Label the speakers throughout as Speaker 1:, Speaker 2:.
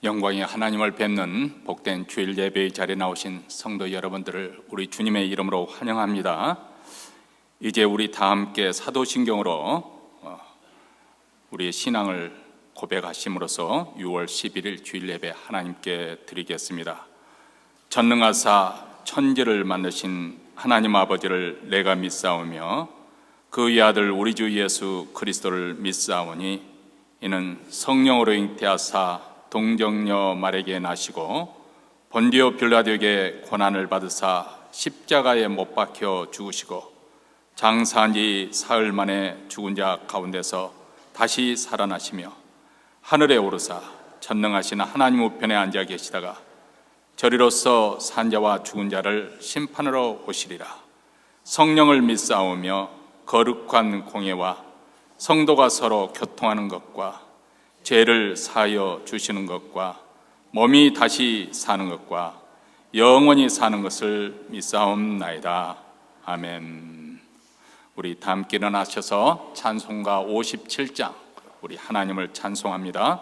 Speaker 1: 영광의 하나님을 뵙는 복된 주일 예배의 자리에 나오신 성도 여러분들을 우리 주님의 이름으로 환영합니다. 이제 우리 다 함께 사도신경으로 우리의 신앙을 고백하심으로써 6월 11일 주일 예배 하나님께 드리겠습니다. 전능하사 천지를 만드신 하나님 아버지를 내가 믿사오며 그의 아들 우리 주 예수 그리스도를 믿사오니 이는 성령으로 잉태하사 동정녀 마리아에게 나시고 본디오 빌라도에게 고난을 받으사 십자가에 못 박혀 죽으시고 장사한 지 사흘 만에 죽은 자 가운데서 다시 살아나시며 하늘에 오르사 전능하신 하나님 우편에 앉아 계시다가 저리로서 산 자와 죽은 자를 심판하러 오시리라. 성령을 믿사오며 거룩한 공예와 성도가 서로 교통하는 것과 죄를 사하여 주시는 것과 몸이 다시 사는 것과 영원히 사는 것을 믿사옵나이다. 아멘. 우리 다 함께 일어나셔서 찬송가 57장 우리 하나님을 찬송합니다.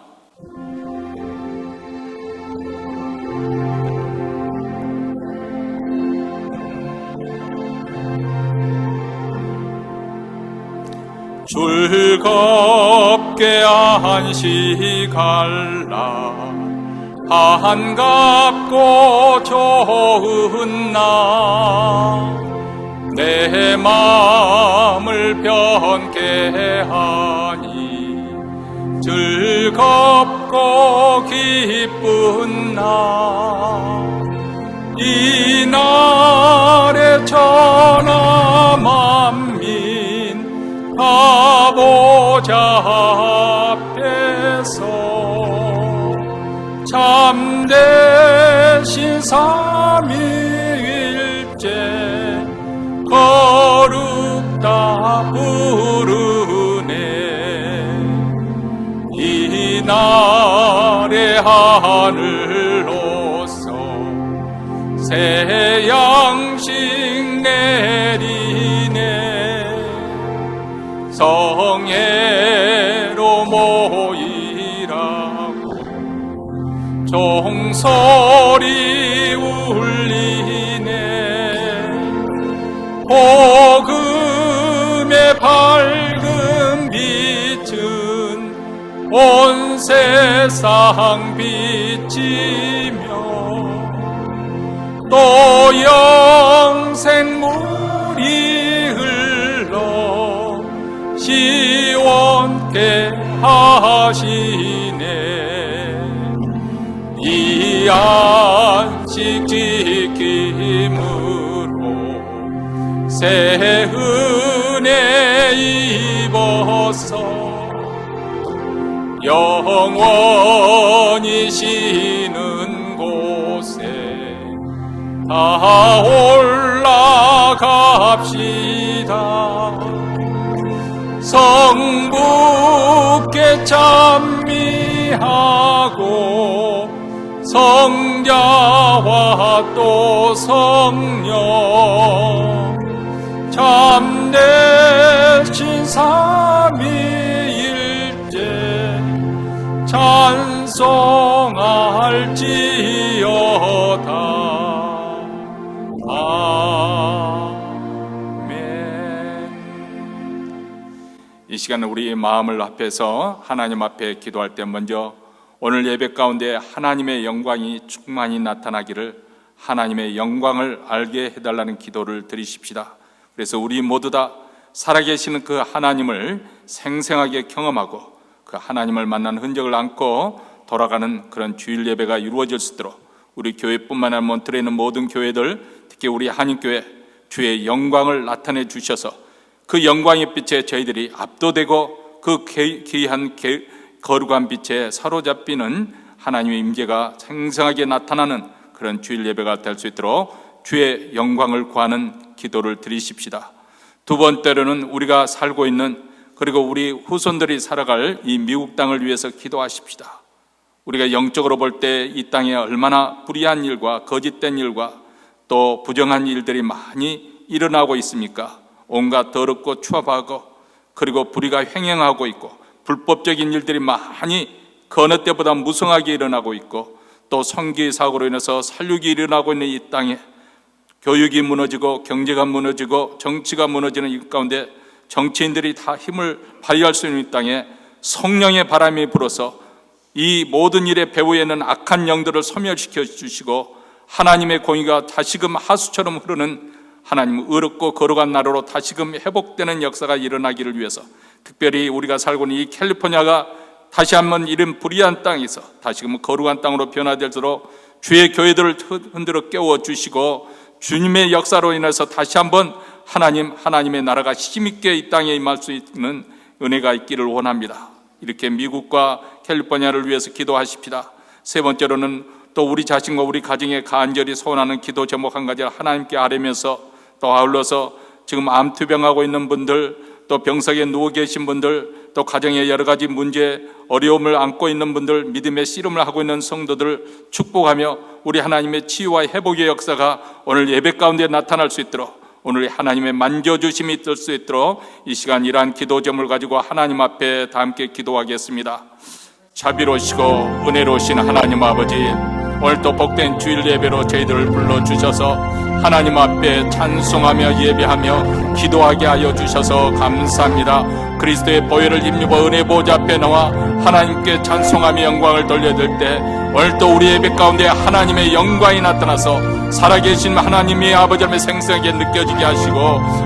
Speaker 1: 즐겁게 안식할라 반갑고 좋은 날 내 마음을 변케 하니 즐겁고 기쁜 날 이 날에 천하 만민 아버지 앞에서 참되신 삼위일체 거룩다 부르네. 이 날의 하늘로서 새 양식 내리네. 성회로 모이라고 종소리 울리네. 복음의 밝은 빛은 온 세상 비치며 또 영생물이 흘러 시원케 하시네. 이 안식 지킴으로 새 은혜 입어서 영원히 쉬는 곳에 다 올라갑시다. 성부께 찬미하고 성자와 또 성령 참되신 삼위일체 찬송할지어다. 이 시간은 우리의 마음을 합해서 하나님 앞에 기도할 때 먼저 오늘 예배 가운데 하나님의 영광이 충만히 나타나기를 하나님의 영광을 알게 해달라는 기도를 드리십시다. 그래서 우리 모두 다 살아계시는 그 하나님을 생생하게 경험하고 그 하나님을 만난 흔적을 안고 돌아가는 그런 주일 예배가 이루어질 수 있도록 우리 교회뿐만 아니라 몬트레에 있는 모든 교회들, 특히 우리 한인교회 주의 영광을 나타내 주셔서 그 영광의 빛에 저희들이 압도되고 그 귀한 거룩한 빛에 사로잡히는 하나님의 임재가 생생하게 나타나는 그런 주일 예배가 될 수 있도록 주의 영광을 구하는 기도를 드리십시다. 두 번째로는 우리가 살고 있는 그리고 우리 후손들이 살아갈 이 미국 땅을 위해서 기도하십시다. 우리가 영적으로 볼 때 이 땅에 얼마나 불의한 일과 거짓된 일과 또 부정한 일들이 많이 일어나고 있습니까? 온갖 더럽고 추합하고 그리고 불의가 횡행하고 있고 불법적인 일들이 많이 그 어느 때보다 무성하게 일어나고 있고, 또 성기 사고로 인해서 살육이 일어나고 있는 이 땅에 교육이 무너지고 경제가 무너지고 정치가 무너지는 이 가운데 정치인들이 다 힘을 발휘할 수 있는 이 땅에 성령의 바람이 불어서 이 모든 일의 배후에 있는 악한 영들을 소멸시켜 주시고, 하나님의 공의가 다시금 하수처럼 흐르는 하나님 의롭고 거룩한 나라로 다시금 회복되는 역사가 일어나기를 위해서, 특별히 우리가 살고 있는 이 캘리포니아가 다시 한번 이런 불의한 땅에서 다시금 거룩한 땅으로 변화될수록 주의 교회들을 흔들어 깨워주시고, 주님의 역사로 인해서 다시 한번 하나님의 나라가 힘있게 이 땅에 임할 수 있는 은혜가 있기를 원합니다. 이렇게 미국과 캘리포니아를 위해서 기도하십시다. 세 번째로는 또 우리 자신과 우리 가정에 간절히 소원하는 기도 제목 한 가지를 하나님께 아뢰면서, 또 아울러서 지금 암투병하고 있는 분들, 또 병석에 누워 계신 분들, 또 가정에 여러 가지 문제, 어려움을 안고 있는 분들, 믿음의 씨름을 하고 있는 성도들을 축복하며 우리 하나님의 치유와 회복의 역사가 오늘 예배 가운데 나타날 수 있도록, 오늘 하나님의 만져주심이 있을 수 있도록 이 시간 이러한 기도 제목을 가지고 하나님 앞에 다 함께 기도하겠습니다. 자비로우시고 은혜로우신 하나님 아버지, 오늘 또 복된 주일 예배로 저희들을 불러주셔서 하나님 앞에 찬송하며 예배하며 기도하게 하여 주셔서 감사합니다. 그리스도의 보혈을 힘입어 은혜 보좌 앞에 나와 하나님께 찬송하며 영광을 돌려드릴 때, 오늘 또 우리 예배 가운데 하나님의 영광이 나타나서 살아계신 하나님이 아버지 하나님의 생생하게 느껴지게 하시고,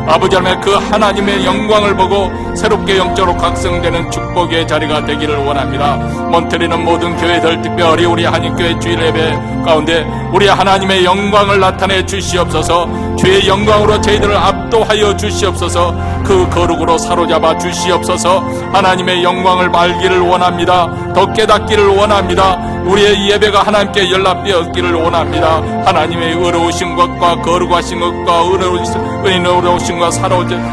Speaker 1: 아버지 하나님의 그 하나님의 영광을 보고 새롭게 영적으로 각성되는 축복의 자리가 되기를 원합니다. 몬트리는 모든 교회들, 특별히 우리 한인교회 주일 예배 가운데 우리 하나님의 영광을 나타내 주시옵소서. 주의 영광으로 저희들을 압도하여 주시옵소서. 그 거룩으로 사로잡아 주시옵소서. 하나님의 영광을 알기를 원합니다. 더 깨닫기를 원합니다. 우리의 예배가 하나님께 연락되었기를 원합니다. 하나님의 의로우신 것과 거룩하신 것과 의로우신 것과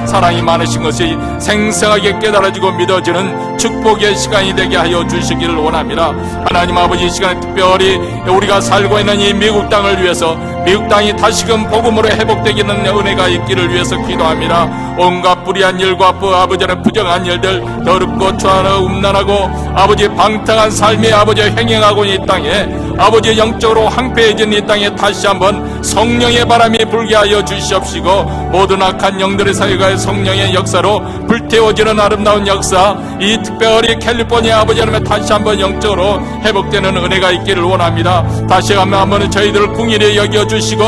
Speaker 1: 사랑이 많으신 것이 생생하게 깨달아지고 믿어지는 축복의 시간이 되게 하여 주시기를 원합니다. 하나님 아버지, 이 시간에 특별히 우리가 살고 있는 이 미국 땅을 위해서, 미국 땅이 다시금 복음으로 회복되기는 은혜가 있기를 위해서 기도합니다. 온갖 불의한 일과 아버지의 부정한 일들, 더럽고 추하고 음란하고 아버지 방탕한 삶이 아버지 행행하고 있는 이 땅에, 아버지 영적으로 황폐해진 이 땅에 다시 한번 성령의 바람이 불게 하여 주시옵시고, 모든 악한 영들의 사회가 성령의 역사로 불태워지는 아름다운 역사, 이 특별히 캘리포니아 아버지 하나님 다시 한번 영적으로 회복되는 은혜가 있기를 원합니다. 다시 한번 저희들을 궁일히 여겨주시고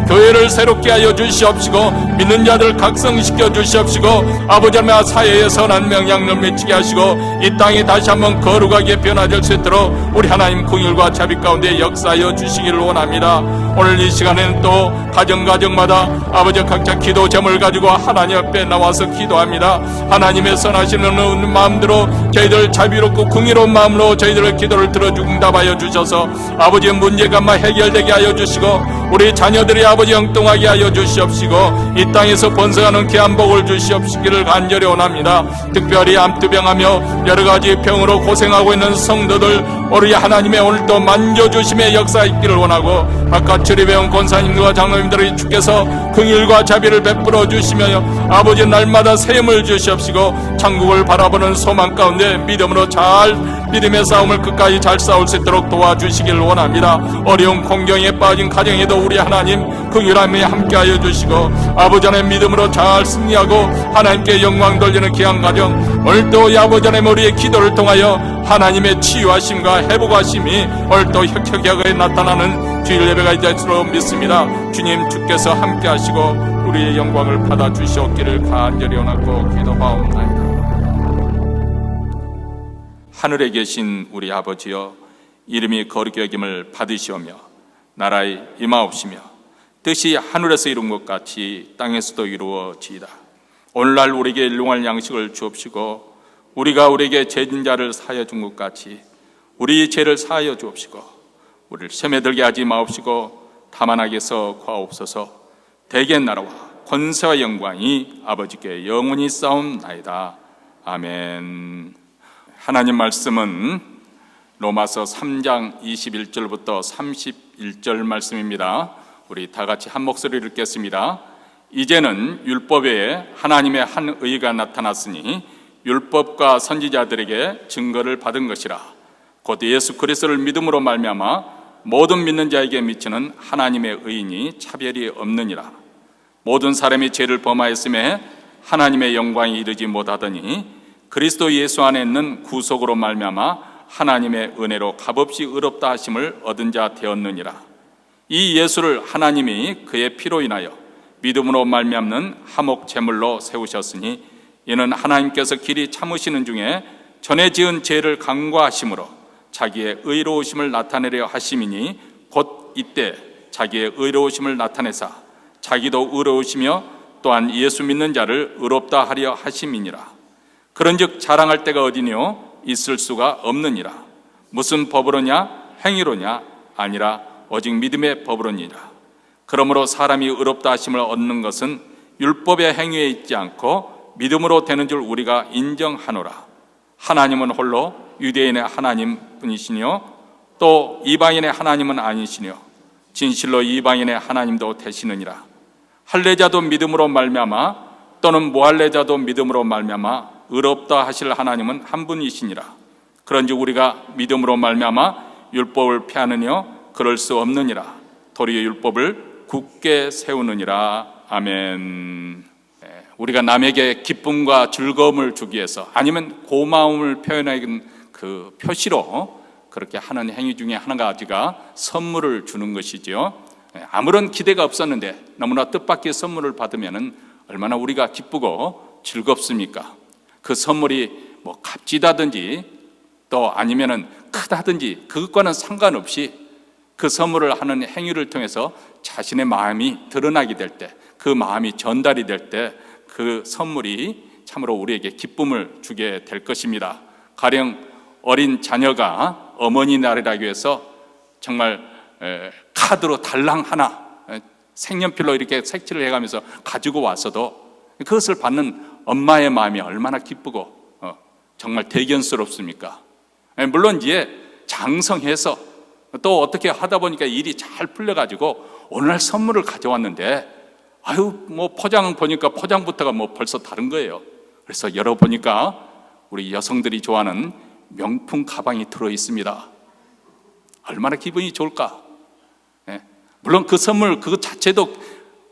Speaker 1: 교회를 새롭게 하여 주시옵시고, 믿는 자들 각성시켜 주시옵시고, 아버지 하나님 사회에 선한 명령을 미치게 하시고, 이 땅이 다시 한번 거룩하게 변화될 수 있도록 우리 하나님 궁일과 자비 가운데 역사하여 주시기를 원합니다. 오늘 이 시간에는 또 가정마다 아버지 각자 기도 제목을 가지고 하나님 앞에 나와서 기도합니다. 하나님의 선하시는 마음대로 저희들 자비롭고 궁의로운 마음으로 저희들의 기도를 들어주고 응답하여 주셔서 아버지의 문제가 해결되게 하여 주시고, 우리 자녀들이 아버지 영통하게 하여 주시옵시고, 이 땅에서 번성하는 귀한 복을 주시옵시기를 간절히 원합니다. 특별히 암투병하며 여러가지 병으로 고생하고 있는 성도들, 우리 하나님의 오늘도 만져주심의 역사 있기를 원하고, 아까 주리배운 권사님들과 장로님들이 주께서 긍휼과 자비를 베풀어 주시며 아버지 날마다 세움을 주시옵시고, 천국을 바라보는 소망 가운데 믿음의 싸움을 끝까지 잘 싸울 수 있도록 도와주시기를 원합니다. 어려운 공경에 빠진 가정에도 우리 하나님 긍휼함이 함께하여 주시고, 아버지 하나님 믿음으로 잘 승리하고 하나님께 영광 돌리는 귀한 가정, 오늘도 아버지 하나님 우리의 기도를 통하여 하나님의 치유하심과 회복하심이 오늘도 혁혁하게 나타나는 주일 예배가 될 줄로 믿습니다. 주님, 주께서 함께하시고 우리의 영광을 받아 주시옵기를 간절히 원하고 기도하옵나이다. 하늘에 계신 우리 아버지여, 이름이 거룩히 여김을 받으시오며 나라에 임하옵시며 뜻이 하늘에서 이룬 것 같이 땅에서도 이루어지이다. 오늘날 우리에게 일용할 양식을 주옵시고, 우리가 우리에게 죄진 자를 사하여 준 것 같이 우리 죄를 사하여 주옵시고, 우리를 시험에 들게 하지 마옵시고 다만 악에서 구하옵소서. 대개 나라와 권세와 영광이 아버지께 영원히 싸움나이다. 아멘. 하나님 말씀은 로마서 3장 21절부터 31절 말씀입니다. 우리 다 같이 한 목소리를 읽겠습니다. 이제는 율법에 하나님의 한 의가 나타났으니 율법과 선지자들에게 증거를 받은 것이라. 곧 예수 그리스도를 믿음으로 말미암아 모든 믿는 자에게 미치는 하나님의 의인이 차별이 없느니라. 모든 사람이 죄를 범하였음에 하나님의 영광이 이르지 못하더니 그리스도 예수 안에 있는 구속으로 말미암아 하나님의 은혜로 값없이 의롭다 하심을 얻은 자 되었느니라. 이 예수를 하나님이 그의 피로 인하여 믿음으로 말미암는 화목 제물로 세우셨으니 이는 하나님께서 길이 참으시는 중에 전에 지은 죄를 간과하심으로 자기의 의로우심을 나타내려 하심이니 곧 이때 자기의 의로우심을 나타내사 자기도 의로우시며 또한 예수 믿는 자를 의롭다 하려 하심이니라. 그런즉 자랑할 때가 어디뇨? 있을 수가 없느니라. 무슨 법으로냐? 행위로냐? 아니라 오직 믿음의 법으로니라. 그러므로 사람이 의롭다 하심을 얻는 것은 율법의 행위에 있지 않고 믿음으로 되는 줄 우리가 인정하노라. 하나님은 홀로 유대인의 하나님 뿐이시뇨 또 이방인의 하나님은 아니시뇨 진실로 이방인의 하나님도 되시느니라. 할례자도 믿음으로 말미암아 또는 무할례자도 믿음으로 말미암아 의롭다 하실 하나님은 한 분이시니라. 그런즉 우리가 믿음으로 말미암아 율법을 폐하느뇨 그럴 수 없느니라. 도리어 율법을 굳게 세우느니라. 아멘. 우리가 남에게 기쁨과 즐거움을 주기 위해서 아니면 고마움을 표현하는 그 표시로 그렇게 하는 행위 중에 한 가지가 선물을 주는 것이지요. 아무런 기대가 없었는데 너무나 뜻밖의 선물을 받으면 얼마나 우리가 기쁘고 즐겁습니까? 그 선물이 뭐 값지다든지 또 아니면은 크다든지 그것과는 상관없이 그 선물을 하는 행위를 통해서 자신의 마음이 드러나게 될 때, 그 마음이 전달이 될 때 그 선물이 참으로 우리에게 기쁨을 주게 될 것입니다. 가령 어린 자녀가 어머니 날이라고 해서 정말 카드로 달랑 하나 색연필로 이렇게 색칠을 해가면서 가지고 와서도 그것을 받는 엄마의 마음이 얼마나 기쁘고 정말 대견스럽습니까? 물론 이제 장성해서 또 어떻게 하다 보니까 일이 잘 풀려가지고 오늘날 선물을 가져왔는데 뭐 포장 보니까 포장부터가 뭐 벌써 다른 거예요. 그래서 열어보니까 우리 여성들이 좋아하는 명품 가방이 들어있습니다. 얼마나 기분이 좋을까? 물론 그 선물 그것 자체도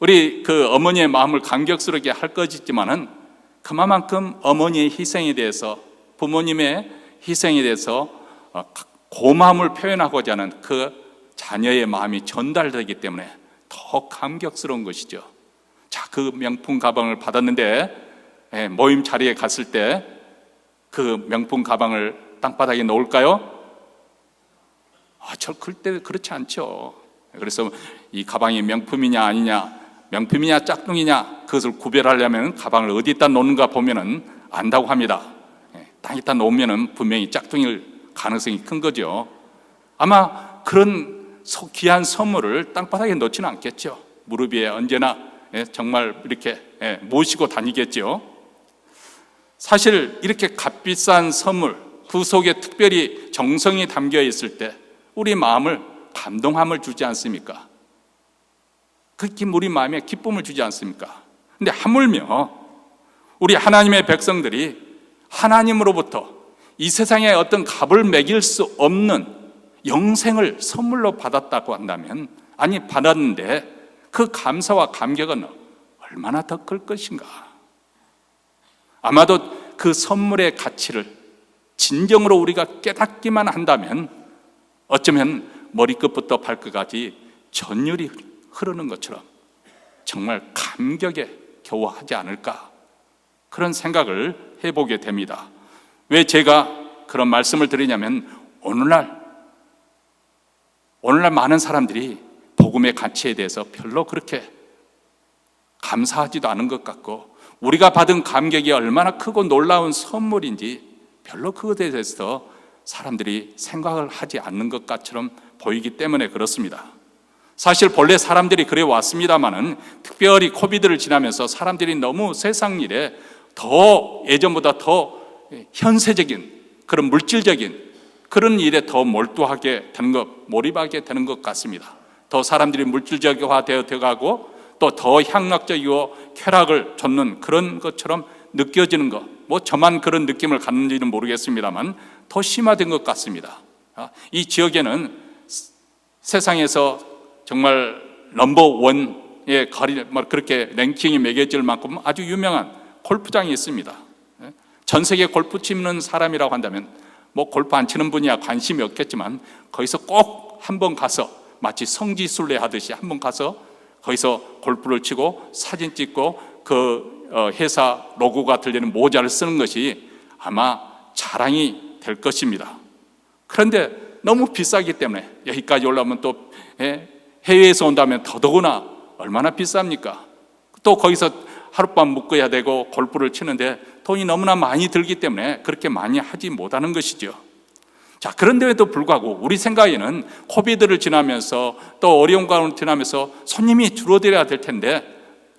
Speaker 1: 우리 그 어머니의 마음을 감격스럽게 할 것이지만은 그만큼 어머니의 희생에 대해서 부모님의 희생에 대해서 고마움을 표현하고자 하는 그 자녀의 마음이 전달되기 때문에 더 감격스러운 것이죠. 자, 그 명품 가방을 받았는데 모임 자리에 갔을 때 그 명품 가방을 땅바닥에 놓을까요? 절대 그렇지 않죠. 그래서 이 가방이 명품이냐 아니냐, 명품이냐 짝퉁이냐 그것을 구별하려면 가방을 어디다 놓는가 보면은 안다고 합니다. 땅에다 놓으면은 분명히 짝퉁일 가능성이 큰 거죠. 아마 그런 귀한 선물을 땅바닥에 놓지는 않겠죠. 무릎 위에 언제나 정말 이렇게 모시고 다니겠죠. 사실 이렇게 값비싼 선물, 그 속에 특별히 정성이 담겨 있을 때 우리 마음을 감동함을 주지 않습니까? 그게 우리 마음에 기쁨을 주지 않습니까? 근데 하물며 우리 하나님의 백성들이 하나님으로부터 이 세상에 어떤 값을 매길 수 없는 영생을 선물로 받았다고 한다면, 아니 받았는데 그 감사와 감격은 얼마나 더 클 것인가? 아마도 그 선물의 가치를 진정으로 우리가 깨닫기만 한다면 어쩌면 머리끝부터 발끝까지 전율이 흐르는 것처럼 정말 감격에 겨워 하지 않을까, 그런 생각을 해보게 됩니다. 왜 제가 그런 말씀을 드리냐면 오늘날 많은 사람들이 복음의 가치에 대해서 별로 그렇게 감사하지도 않은 것 같고, 우리가 받은 감격이 얼마나 크고 놀라운 선물인지 별로 그것에 대해서 사람들이 생각을 하지 않는 것 같처럼 보이기 때문에 그렇습니다. 사실 본래 사람들이 그래 왔습니다마는 특별히 코비드를 지나면서 사람들이 너무 세상 일에 더 예전보다 더 현세적인 그런 물질적인 그런 일에 더 몰두하게 되는 것, 몰입하게 되는 것 같습니다. 더 사람들이 물질적화되어 가고 또 더 향락적이고 쾌락을 좇는 그런 것처럼 느껴지는 것, 뭐 저만 그런 느낌을 갖는지는 모르겠습니다만 더 심화된 것 같습니다. 이 지역에는 세상에서 정말 넘버원의 그렇게 랭킹이 매겨질 만큼 아주 유명한 골프장이 있습니다. 전 세계 골프 치는 사람이라고 한다면 뭐 골프 안 치는 분이야 관심이 없겠지만 거기서 꼭 한번 가서 마치 성지순례 하듯이 한번 가서 거기서 골프를 치고 사진 찍고 그 회사 로고가 들리는 모자를 쓰는 것이 아마 자랑이 될 것입니다. 그런데 너무 비싸기 때문에 여기까지 올라오면 또 해외에서 온다면 더더구나 얼마나 비쌉니까? 또 거기서 하룻밤 묵어야 되고 골프를 치는데 돈이 너무나 많이 들기 때문에 그렇게 많이 하지 못하는 것이죠. 자, 그런데도 불구하고 우리 생각에는 코비드를 지나면서 또 어려운 가운데 지나면서 손님이 줄어들어야 될 텐데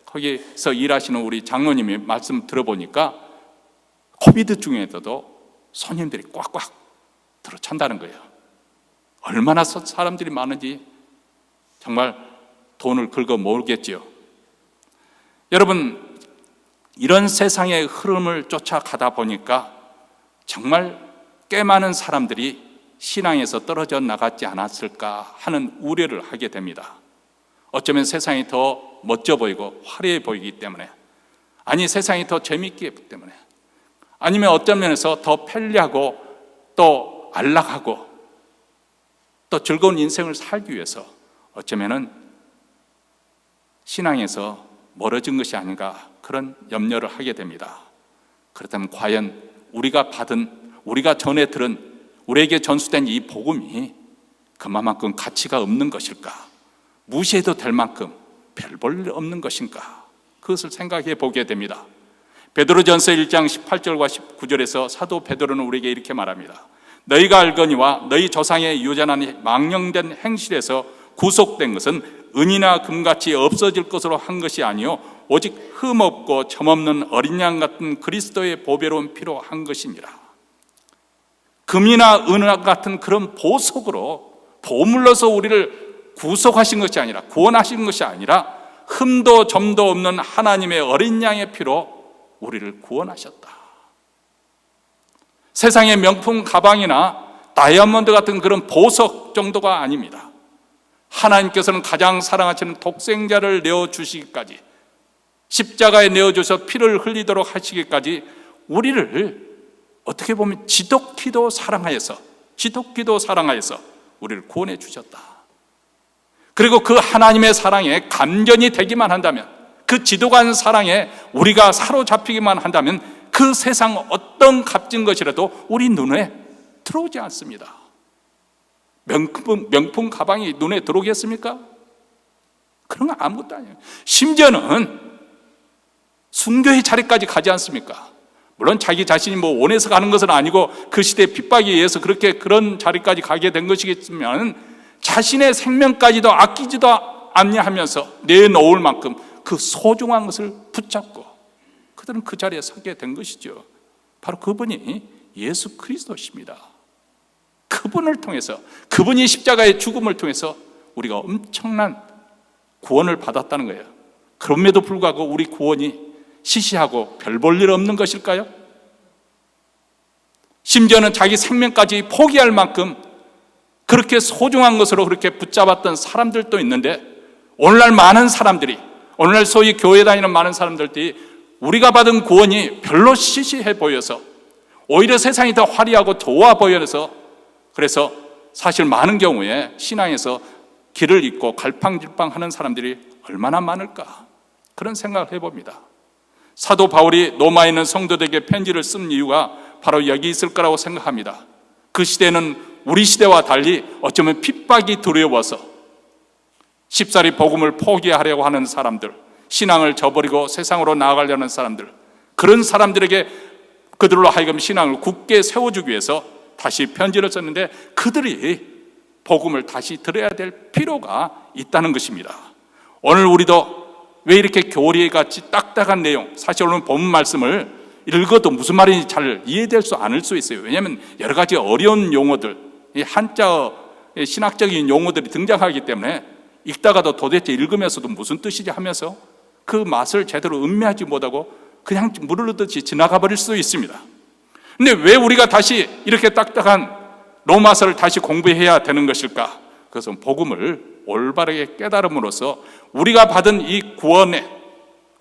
Speaker 1: 거기서 일하시는 우리 장로님이 말씀 들어보니까 코비드 중에서도 손님들이 꽉꽉 들어찬다는 거예요. 얼마나 사람들이 많은지 정말 돈을 긁어 모으겠지요. 여러분, 이런 세상의 흐름을 쫓아가다 보니까 정말 꽤 많은 사람들이 신앙에서 떨어져 나갔지 않았을까 하는 우려를 하게 됩니다. 어쩌면 세상이 더 멋져 보이고 화려해 보이기 때문에, 아니 세상이 더 재밌기 때문에, 아니면 어떤 면에서 더 편리하고 또 안락하고 또 즐거운 인생을 살기 위해서 어쩌면은 신앙에서 멀어진 것이 아닌가 그런 염려를 하게 됩니다. 그렇다면 과연 우리가 전에 들은 우리에게 전수된 이 복음이 그만큼 가치가 없는 것일까? 무시해도 될 만큼 별 볼 일 없는 것인가? 그것을 생각해 보게 됩니다. 베드로전서 1장 18절과 19절에서 사도 베드로는 우리에게 이렇게 말합니다. 너희가 알거니와 너희 조상의 유전한 망령된 행실에서 구속된 것은 은이나 금같이 없어질 것으로 한 것이 아니요 오직 흠없고 점없는 어린 양 같은 그리스도의 보배로운 피로 한 것이니라. 금이나 은 같은 그런 보석으로 보물로서 우리를 구속하신 것이 아니라, 구원하신 것이 아니라 흠도 점도 없는 하나님의 어린 양의 피로 우리를 구원하셨다. 세상의 명품 가방이나 다이아몬드 같은 그런 보석 정도가 아닙니다. 하나님께서는 가장 사랑하시는 독생자를 내어주시기까지, 십자가에 내어주셔서 피를 흘리도록 하시기까지 우리를 어떻게 보면 지독히도 사랑하여서 우리를 구원해 주셨다. 그리고 그 하나님의 사랑에 감전이 되기만 한다면, 그 지독한 사랑에 우리가 사로잡히기만 한다면 그 세상 어떤 값진 것이라도 우리 눈에 들어오지 않습니다. 명품 가방이 눈에 들어오겠습니까? 그런 거 아무것도 아니에요. 심지어는 순교의 자리까지 가지 않습니까? 물론 자기 자신이 원해서 가는 것은 아니고 그 시대의 핍박에 의해서 그런 자리까지 가게 된 것이겠지만, 자신의 생명까지도 아끼지도 않냐하면서 내놓을 만큼 그 소중한 것을 붙잡고 그들은 그 자리에 서게 된 것이죠. 바로 그분이 예수 그리스도십니다. 그분을 통해서, 그분이 십자가의 죽음을 통해서 우리가 엄청난 구원을 받았다는 거예요. 그럼에도 불구하고 우리 구원이 시시하고 별 볼 일 없는 것일까요? 심지어는 자기 생명까지 포기할 만큼 그렇게 소중한 것으로 그렇게 붙잡았던 사람들도 있는데, 오늘날 많은 사람들이, 오늘날 소위 교회 다니는 많은 사람들이 우리가 받은 구원이 별로 시시해 보여서, 오히려 세상이 더 화려하고 좋아 보여서, 그래서 사실 많은 경우에 신앙에서 길을 잃고 갈팡질팡하는 사람들이 얼마나 많을까, 그런 생각을 해봅니다. 사도 바울이 로마에 있는 성도들에게 편지를 쓴 이유가 바로 여기 있을 거라고 생각합니다. 그 시대는 우리 시대와 달리 어쩌면 핍박이 두려워서 쉽사리 복음을 포기하려고 하는 사람들, 신앙을 저버리고 세상으로 나아가려는 사람들, 그런 사람들에게 그들로 하여금 신앙을 굳게 세워주기 위해서 다시 편지를 썼는데, 그들이 복음을 다시 들어야 될 필요가 있다는 것입니다. 오늘 우리도 왜 이렇게 교리같이 딱딱한 내용, 사실 오늘 본문 말씀을 읽어도 무슨 말인지 잘 이해될 수 않을 수 있어요. 왜냐하면 여러 가지 어려운 용어들, 한자어 신학적인 용어들이 등장하기 때문에 읽다가도 도대체 읽으면서도 무슨 뜻이지 하면서 그 맛을 제대로 음미하지 못하고 그냥 물을 넣듯이 지나가 버릴 수도 있습니다. 근데 왜 우리가 다시 이렇게 딱딱한 로마서를 다시 공부해야 되는 것일까? 그것은 복음을 올바르게 깨달음으로써 우리가 받은 이 구원에,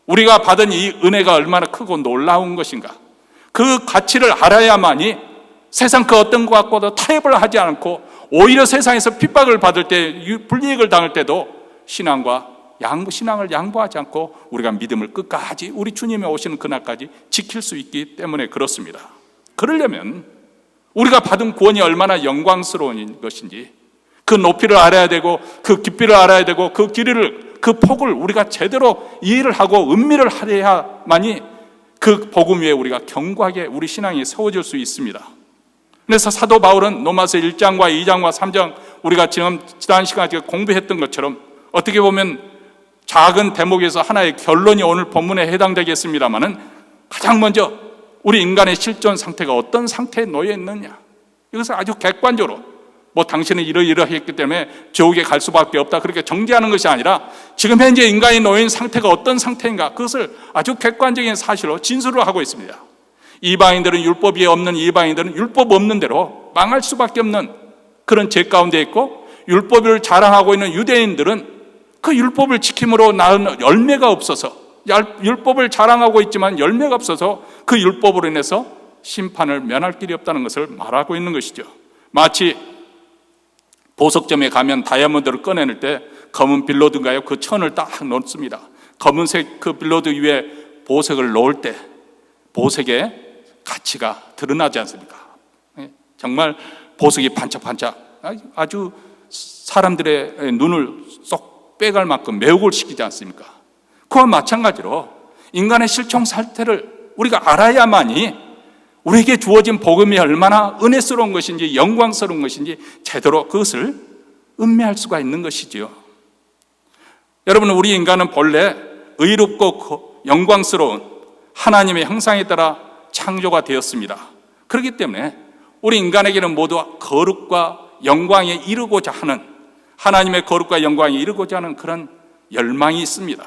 Speaker 1: 우리가 받은 이 은혜가 얼마나 크고 놀라운 것인가, 그 가치를 알아야만이 세상 그 어떤 것과도 타협을 하지 않고 오히려 세상에서 핍박을 받을 때, 불이익을 당할 때도 신앙을 양보하지 않고 우리가 믿음을 끝까지, 우리 주님이 오시는 그날까지 지킬 수 있기 때문에 그렇습니다. 그러려면 우리가 받은 구원이 얼마나 영광스러운 것인지 그 높이를 알아야 되고, 그 깊이를 알아야 되고, 그 길이를, 그 폭을 우리가 제대로 이해를 하고 음미를 해야만이 그 복음 위에 우리가 견고하게 우리 신앙이 세워질 수 있습니다. 그래서 사도 바울은 로마서 1장과 2장과 3장 우리가 지난 시간에 공부했던 것처럼 어떻게 보면 작은 대목에서 하나의 결론이 오늘 본문에 해당되겠습니다만은 가장 먼저 우리 인간의 실존 상태가 어떤 상태에 놓여 있느냐, 이것을 아주 객관적으로 당신은 이러이러했기 때문에 지옥에 갈 수밖에 없다, 그렇게 정죄하는 것이 아니라 지금 현재 인간이 놓여 있는 상태가 어떤 상태인가, 그것을 아주 객관적인 사실로 진술을 하고 있습니다. 이방인들은 율법이 없는 이방인들은 율법 없는 대로 망할 수밖에 없는 그런 죄 가운데 있고, 율법을 자랑하고 있는 유대인들은 그 율법을 지킴으로 낳은 열매가 없어서, 율법을 자랑하고 있지만 열매가 없어서 그 율법으로 인해서 심판을 면할 길이 없다는 것을 말하고 있는 것이죠. 마치 보석점에 가면 다이아몬드를 꺼내낼 때 검은 빌로드인가요? 그 천을 딱 놓습니다. 검은색 그 빌로드 위에 보석을 놓을 때 보석의 가치가 드러나지 않습니까? 정말 보석이 반짝반짝 아주 사람들의 눈을 쏙 빼갈 만큼 매혹을 시키지 않습니까? 그와 마찬가지로 인간의 실존 상태를 우리가 알아야만이 우리에게 주어진 복음이 얼마나 은혜스러운 것인지 영광스러운 것인지 제대로 그것을 음미할 수가 있는 것이지요. 여러분, 우리 인간은 본래 의롭고 영광스러운 하나님의 형상에 따라 창조가 되었습니다. 그렇기 때문에 우리 인간에게는 모두 거룩과 영광에 이르고자 하는, 하나님의 거룩과 영광에 이르고자 하는 그런 열망이 있습니다.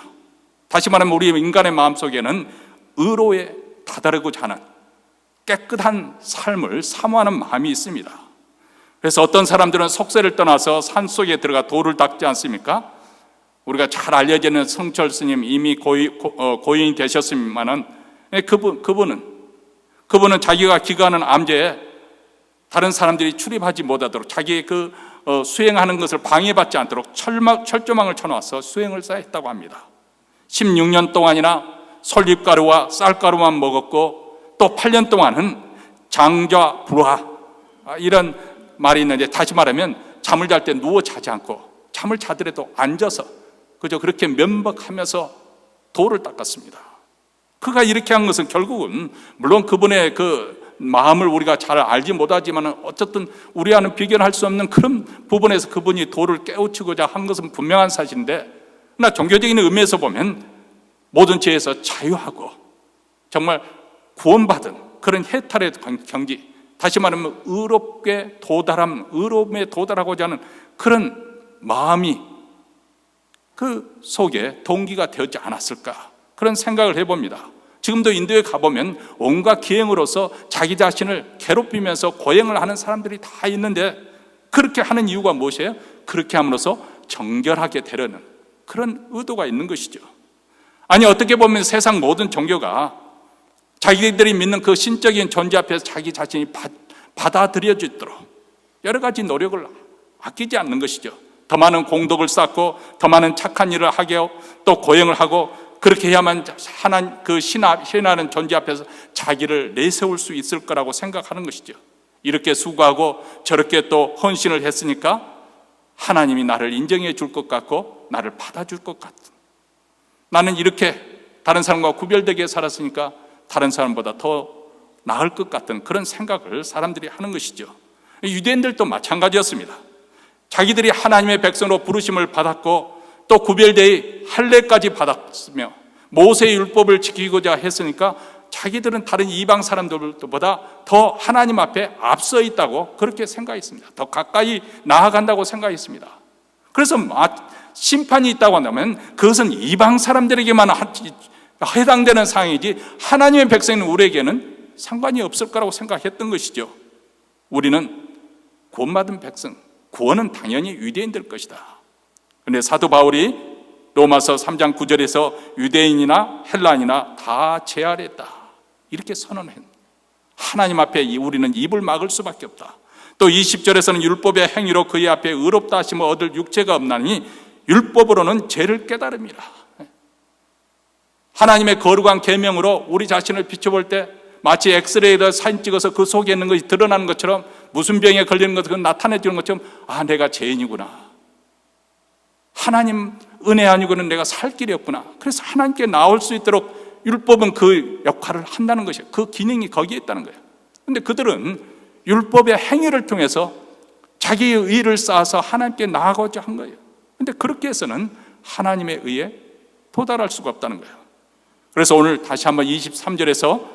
Speaker 1: 다시 말하면 우리 인간의 마음속에는 의로에 다다르고자 하는 깨끗한 삶을 사모하는 마음이 있습니다. 그래서 어떤 사람들은 속세를 떠나서 산속에 들어가 돌을 닦지 않습니까? 우리가 잘 알려지는 성철 스님, 이미 고인이 되셨지만은 그분은 자기가 기거하는 암제에 다른 사람들이 출입하지 못하도록 자기의 수행하는 것을 방해받지 않도록 철조망을 쳐놓아서 수행을 쌓았다고 합니다. 16년 동안이나 솔잎가루와 쌀가루만 먹었고, 또 8년 동안은 장좌 불화, 이런 말이 있는데, 다시 말하면 잠을 잘 때 누워 자지 않고 잠을 자더라도 앉아서 그저 그렇게 면박하면서 돌을 닦았습니다. 그가 이렇게 한 것은 결국은 물론 그분의 그 마음을 우리가 잘 알지 못하지만 어쨌든 우리와는 비교할 수 없는 그런 부분에서 그분이 돌을 깨우치고자 한 것은 분명한 사실인데, 그러나 종교적인 의미에서 보면 모든 죄에서 자유하고 정말 구원받은 그런 해탈의 경지, 다시 말하면 의롭게 의로움에 도달하고자 하는 그런 마음이 그 속에 동기가 되었지 않았을까, 그런 생각을 해봅니다. 지금도 인도에 가보면 온갖 기행으로서 자기 자신을 괴롭히면서 고행을 하는 사람들이 다 있는데, 그렇게 하는 이유가 무엇이에요? 그렇게 함으로써 정결하게 되려는 그런 의도가 있는 것이죠. 아니, 어떻게 보면 세상 모든 종교가 자기들이 믿는 그 신적인 존재 앞에서 자기 자신이 받아들여지도록 여러 가지 노력을 아끼지 않는 것이죠. 더 많은 공덕을 쌓고 더 많은 착한 일을 하게 하고 또 고행을 하고, 그렇게 해야만 신하는 존재 앞에서 자기를 내세울 수 있을 거라고 생각하는 것이죠. 이렇게 수고하고 저렇게 또 헌신을 했으니까 하나님이 나를 인정해 줄 것 같고 나를 받아줄 것 같은, 나는 이렇게 다른 사람과 구별되게 살았으니까 다른 사람보다 더 나을 것 같은 그런 생각을 사람들이 하는 것이죠. 유대인들도 마찬가지였습니다. 자기들이 하나님의 백성으로 부르심을 받았고 또 구별되이 할례까지 받았으며 모세의 율법을 지키고자 했으니까 자기들은 다른 이방 사람들보다 더 하나님 앞에 앞서 있다고 그렇게 생각했습니다. 더 가까이 나아간다고 생각했습니다. 그래서 심판이 있다고 한다면 그것은 이방 사람들에게만 해당되는 상황이지 하나님의 백성인 우리에게는 상관이 없을 거라고 생각했던 것이죠. 우리는 구원받은 백성, 구원은 당연히 유대인들 것이다. 그런데 사도 바울이 로마서 3장 9절에서 유대인이나 헬라인이나 다 제하랬다 이렇게 선언해. 하나님 앞에 우리는 입을 막을 수밖에 없다. 또 20절에서는 율법의 행위로 그의 앞에 의롭다 하심을 얻을 육체가 없나니 율법으로는 죄를 깨달음이라. 하나님의 거룩한 계명으로 우리 자신을 비춰볼 때 마치 엑스레이에다 사진 찍어서 그 속에 있는 것이 드러나는 것처럼, 무슨 병에 걸리는 것도 나타내주는 것처럼, 아, 내가 죄인이구나, 하나님 은혜 아니고는 내가 살 길이 없구나. 그래서 하나님께 나올 수 있도록 율법은 그 역할을 한다는 것이에요. 그 기능이 거기에 있다는 거예요. 그런데 그들은 율법의 행위를 통해서 자기의 의를 쌓아서 하나님께 나아가고자 한 거예요. 그런데 그렇게 해서는 하나님의 의에 도달할 수가 없다는 거예요. 그래서 오늘 다시 한번 23절에서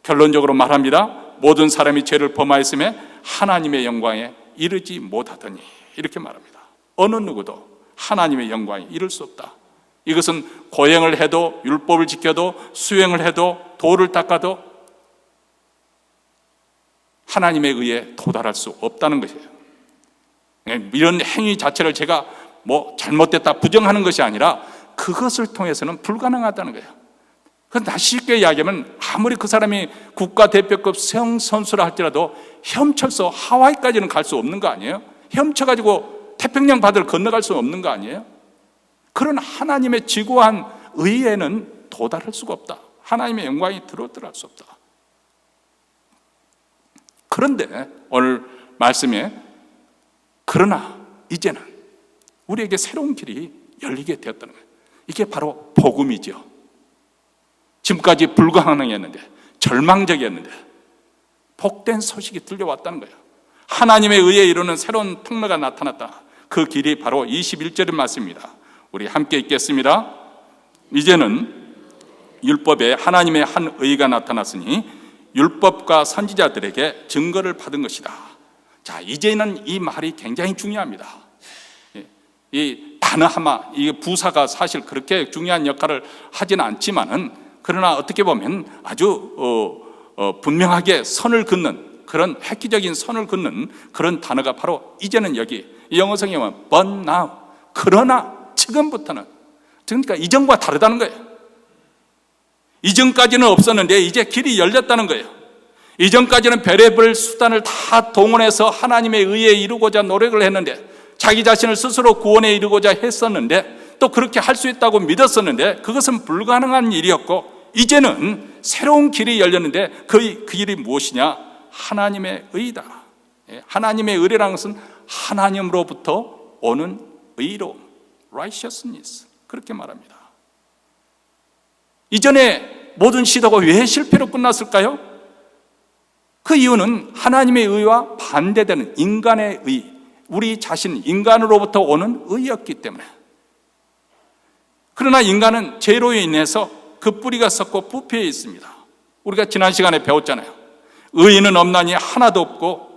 Speaker 1: 결론적으로 말합니다. 모든 사람이 죄를 범하였음에 하나님의 영광에 이르지 못하더니, 이렇게 말합니다. 어느 누구도 하나님의 영광에 이를 수 없다. 이것은 고행을 해도, 율법을 지켜도, 수행을 해도, 도를 닦아도 하나님의 의에 도달할 수 없다는 것이에요. 이런 행위 자체를 제가 잘못됐다 부정하는 것이 아니라 그것을 통해서는 불가능하다는 거예요. 그런데 다시 쉽게 이야기하면 아무리 그 사람이 국가대표급 수영 선수라 할지라도 헤엄쳐서 하와이까지는 갈 수 없는 거 아니에요? 헤엄쳐가지고 태평양 바다를 건너갈 수 없는 거 아니에요? 그런 하나님의 지고한 의에는 도달할 수가 없다. 하나님의 영광이 들어갈 수 없다. 그런데 오늘 말씀에 그러나 이제는 우리에게 새로운 길이 열리게 되었다는 거예요. 이게 바로 복음이죠. 지금까지 불가능했는데, 절망적이었는데 복된 소식이 들려왔다는 거예요. 하나님의 의에 이루는 새로운 통로가 나타났다. 그 길이 바로 21절의 말씀입니다. 우리 함께 읽겠습니다. 이제는 율법에 하나님의 한 의가 나타났으니 율법과 선지자들에게 증거를 받은 것이다. 자, 이제는 이 말이 굉장히 중요합니다. 이 단어 하나, 이 부사가 사실 그렇게 중요한 역할을 하지는 않지만은, 그러나 어떻게 보면 아주 분명하게 선을 긋는, 그런 획기적인 선을 긋는 그런 단어가 바로 이제는, 여기 영어성에 보면 but now, 그러나 지금부터는, 그러니까 이전과 다르다는 거예요. 이전까지는 없었는데 이제 길이 열렸다는 거예요. 이전까지는 별의별 수단을 다 동원해서 하나님의 의에 이루고자 노력을 했는데, 자기 자신을 스스로 구원에 이루고자 했었는데, 또 그렇게 할 수 있다고 믿었었는데 그것은 불가능한 일이었고, 이제는 새로운 길이 열렸는데 그 길이 무엇이냐? 하나님의 의다. 하나님의 의라는 것은 하나님으로부터 오는 의로움, righteousness, 그렇게 말합니다. 이전에 모든 시도가 왜 실패로 끝났을까요? 그 이유는 하나님의 의와 반대되는 인간의 의, 우리 자신, 인간으로부터 오는 의였기 때문에. 그러나 인간은 죄로 인해서 그 뿌리가 썩고 부패해 있습니다. 우리가 지난 시간에 배웠잖아요. 의인은 없나니 하나도 없고,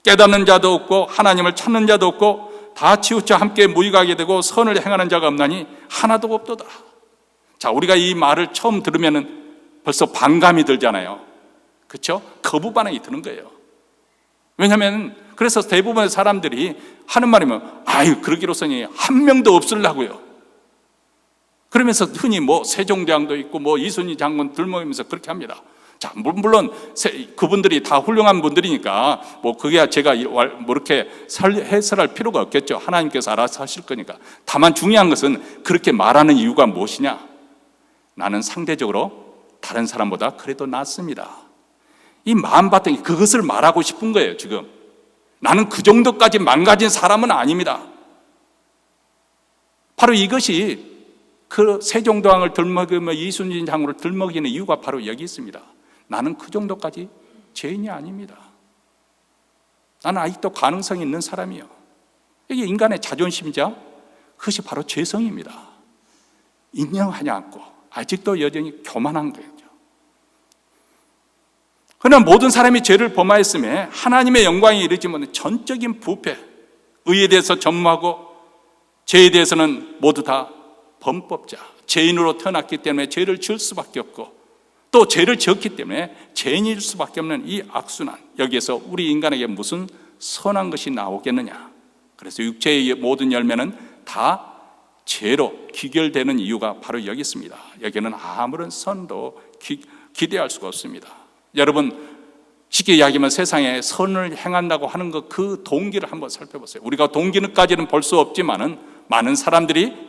Speaker 1: 깨닫는 자도 없고, 하나님을 찾는 자도 없고, 다 치우쳐 함께 무익하게 되고 선을 행하는 자가 없나니 하나도 없도다. 자, 우리가 이 말을 처음 들으면 벌써 반감이 들잖아요. 그렇죠? 거부 반응이 드는 거예요. 왜냐하면 그래서 대부분의 사람들이 하는 말이면, 아유, 그러기로서니 한 명도 없으려고요. 그러면서 흔히 세종대왕도 있고 이순신 장군 들먹이면서 그렇게 합니다. 자, 물론 그분들이 다 훌륭한 분들이니까 그게 제가 이렇게 해설할 필요가 없겠죠. 하나님께서 알아서 하실 거니까. 다만 중요한 것은 그렇게 말하는 이유가 무엇이냐? 나는 상대적으로 다른 사람보다 그래도 낫습니다. 이 마음바탕이 그것을 말하고 싶은 거예요. 지금 나는 그 정도까지 망가진 사람은 아닙니다. 바로 이것이 그 세종대왕을 들먹이며 이순신 장군을 들먹이는 이유가 바로 여기 있습니다. 나는 그 정도까지 죄인이 아닙니다. 나는 아직도 가능성이 있는 사람이요. 이게 인간의 자존심이자 그것이 바로 죄성입니다. 인정하지 않고 아직도 여전히 교만한 거예요. 그러나 모든 사람이 죄를 범하였음에 하나님의 영광에 이르지 못한 전적인 부패, 의에 대해서 전무하고 죄에 대해서는 모두 다 범법자, 죄인으로 태어났기 때문에 죄를 지을 수밖에 없고, 또 죄를 지었기 때문에 죄인일 수밖에 없는 이 악순환, 여기에서 우리 인간에게 무슨 선한 것이 나오겠느냐? 그래서 육체의 모든 열매는 다 죄로 귀결되는 이유가 바로 여기 있습니다. 여기는 아무런 선도 기대할 수가 없습니다. 여러분, 쉽게 이야기하면 세상에 선을 행한다고 하는 것, 그 동기를 한번 살펴보세요. 우리가 동기는까지는 볼 수 없지만은 많은 사람들이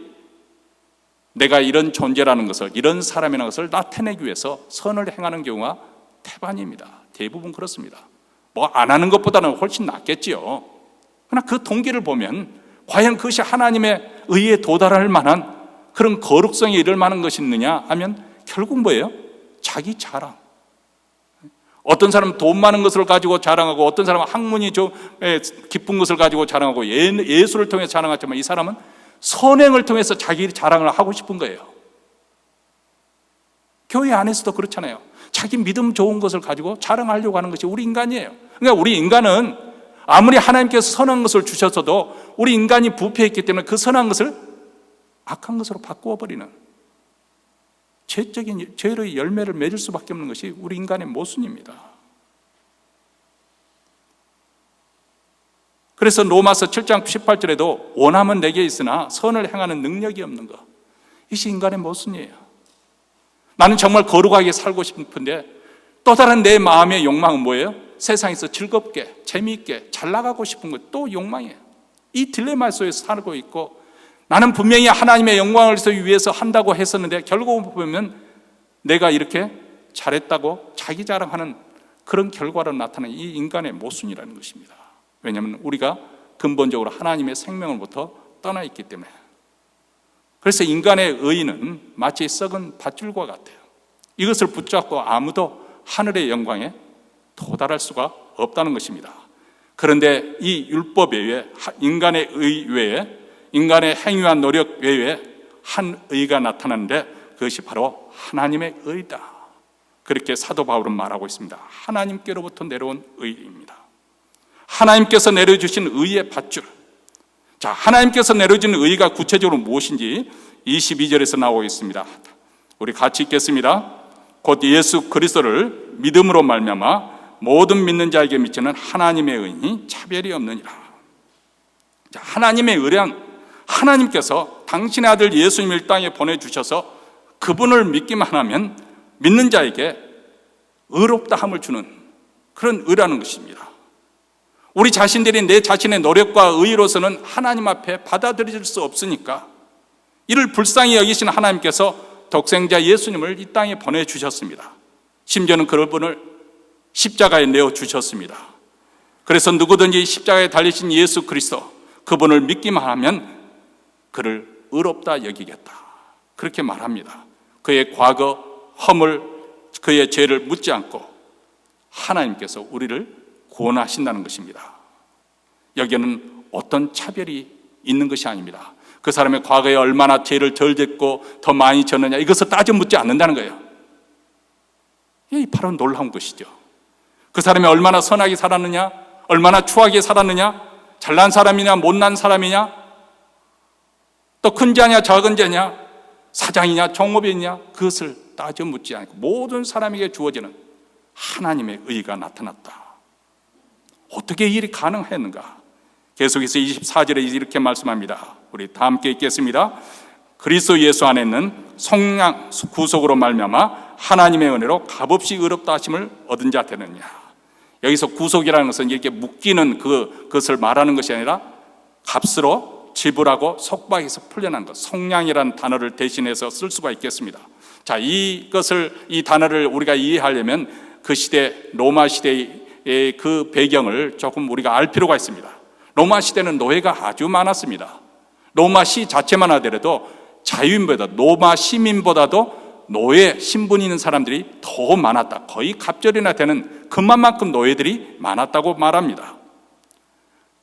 Speaker 1: 내가 이런 존재라는 것을, 이런 사람이라는 것을 나타내기 위해서 선을 행하는 경우가 태반입니다. 대부분 그렇습니다. 뭐 안 하는 것보다는 훨씬 낫겠지요. 그러나 그 동기를 보면 과연 그것이 하나님의 의에 도달할 만한 그런 거룩성에 이를 만한 것이 있느냐 하면 결국 뭐예요? 자기 자랑. 어떤 사람은 돈 많은 것을 가지고 자랑하고, 어떤 사람은 학문이 좀 깊은 것을 가지고 자랑하고, 예술을 통해서 자랑하지만 이 사람은 선행을 통해서 자기 자랑을 하고 싶은 거예요. 교회 안에서도 그렇잖아요. 자기 믿음 좋은 것을 가지고 자랑하려고 하는 것이 우리 인간이에요. 그러니까 우리 인간은 아무리 하나님께서 선한 것을 주셨어도 우리 인간이 부패했기 때문에 그 선한 것을 악한 것으로 바꾸어 버리는 죄적인 죄의 열매를 맺을 수밖에 없는 것이 우리 인간의 모순입니다. 그래서 로마서 7장 18절에도 원함은 내게 있으나 선을 행하는 능력이 없는 것, 이것이 인간의 모순이에요. 나는 정말 거룩하게 살고 싶은데 또 다른 내 마음의 욕망은 뭐예요? 세상에서 즐겁게 재미있게 잘 나가고 싶은 것, 또 욕망이에요. 이 딜레마 속에서 살고 있고, 나는 분명히 하나님의 영광을 위해서 한다고 했었는데 결국 보면 내가 이렇게 잘했다고 자기 자랑하는 그런 결과로 나타나는 이 인간의 모순이라는 것입니다. 왜냐하면 우리가 근본적으로 하나님의 생명으로부터 떠나 있기 때문에. 그래서 인간의 의는 마치 썩은 밧줄과 같아요. 이것을 붙잡고 아무도 하늘의 영광에 도달할 수가 없다는 것입니다. 그런데 이 율법 외에, 인간의 의 외에, 인간의 행위와 노력 외에 한 의가 나타나는데 그것이 바로 하나님의 의다. 그렇게 사도 바울은 말하고 있습니다. 하나님께로부터 내려온 의입니다. 하나님께서 내려주신 의의 밧줄. 자, 하나님께서 내려준 의가 구체적으로 무엇인지 22절에서 나오고 있습니다. 우리 같이 읽겠습니다. 곧 예수 그리스도를 믿음으로 말미암아 모든 믿는 자에게 미치는 하나님의 의니 차별이 없느니라. 자, 하나님의 의란 하나님께서 당신의 아들 예수님을 땅에 보내주셔서 그분을 믿기만 하면 믿는 자에게 의롭다함을 주는 그런 의라는 것입니다. 우리 자신들이 내 자신의 노력과 의로서는 하나님 앞에 받아들일 수 없으니까 이를 불쌍히 여기신 하나님께서 독생자 예수님을 이 땅에 보내주셨습니다. 심지어는 그분을 십자가에 내어주셨습니다. 그래서 누구든지 십자가에 달리신 예수 그리스도, 그분을 믿기만 하면 그를 의롭다 여기겠다, 그렇게 말합니다. 그의 과거, 허물, 그의 죄를 묻지 않고 하나님께서 우리를 구원하신다는 것입니다. 여기에는 어떤 차별이 있는 것이 아닙니다. 그 사람의 과거에 얼마나 죄를 덜 짓고 더 많이 졌느냐, 이것을 따져 묻지 않는다는 거예요. 이게 바로 놀라운 것이죠. 그 사람이 얼마나 선하게 살았느냐, 얼마나 추하게 살았느냐, 잘난 사람이냐 못난 사람이냐, 또 큰 자냐 작은 자냐, 사장이냐 종업이냐, 그것을 따져 묻지 않고 모든 사람에게 주어지는 하나님의 의가 나타났다. 어떻게 이 일이 가능했는가? 계속해서 24절에 이렇게 말씀합니다. 우리 다 함께 읽겠습니다. 그리스도 예수 안에 있는 성령 구속으로 말미암아 하나님의 은혜로 값없이 의롭다 하심을 얻은 자 되느냐. 여기서 구속이라는 것은 이렇게 묶이는 그것을 말하는 것이 아니라 값으로 지불하고 속박에서 풀려난 것, 속량이라는 단어를 대신해서 쓸 수가 있겠습니다. 자, 이 단어를 우리가 이해하려면 그 시대, 로마 시대의 그 배경을 조금 우리가 알 필요가 있습니다. 로마 시대는 노예가 아주 많았습니다. 로마 시 자체만 하더라도 자유인보다, 로마 시민보다도 노예 신분 있는 사람들이 더 많았다. 거의 갑절이나 되는 그만큼 노예들이 많았다고 말합니다.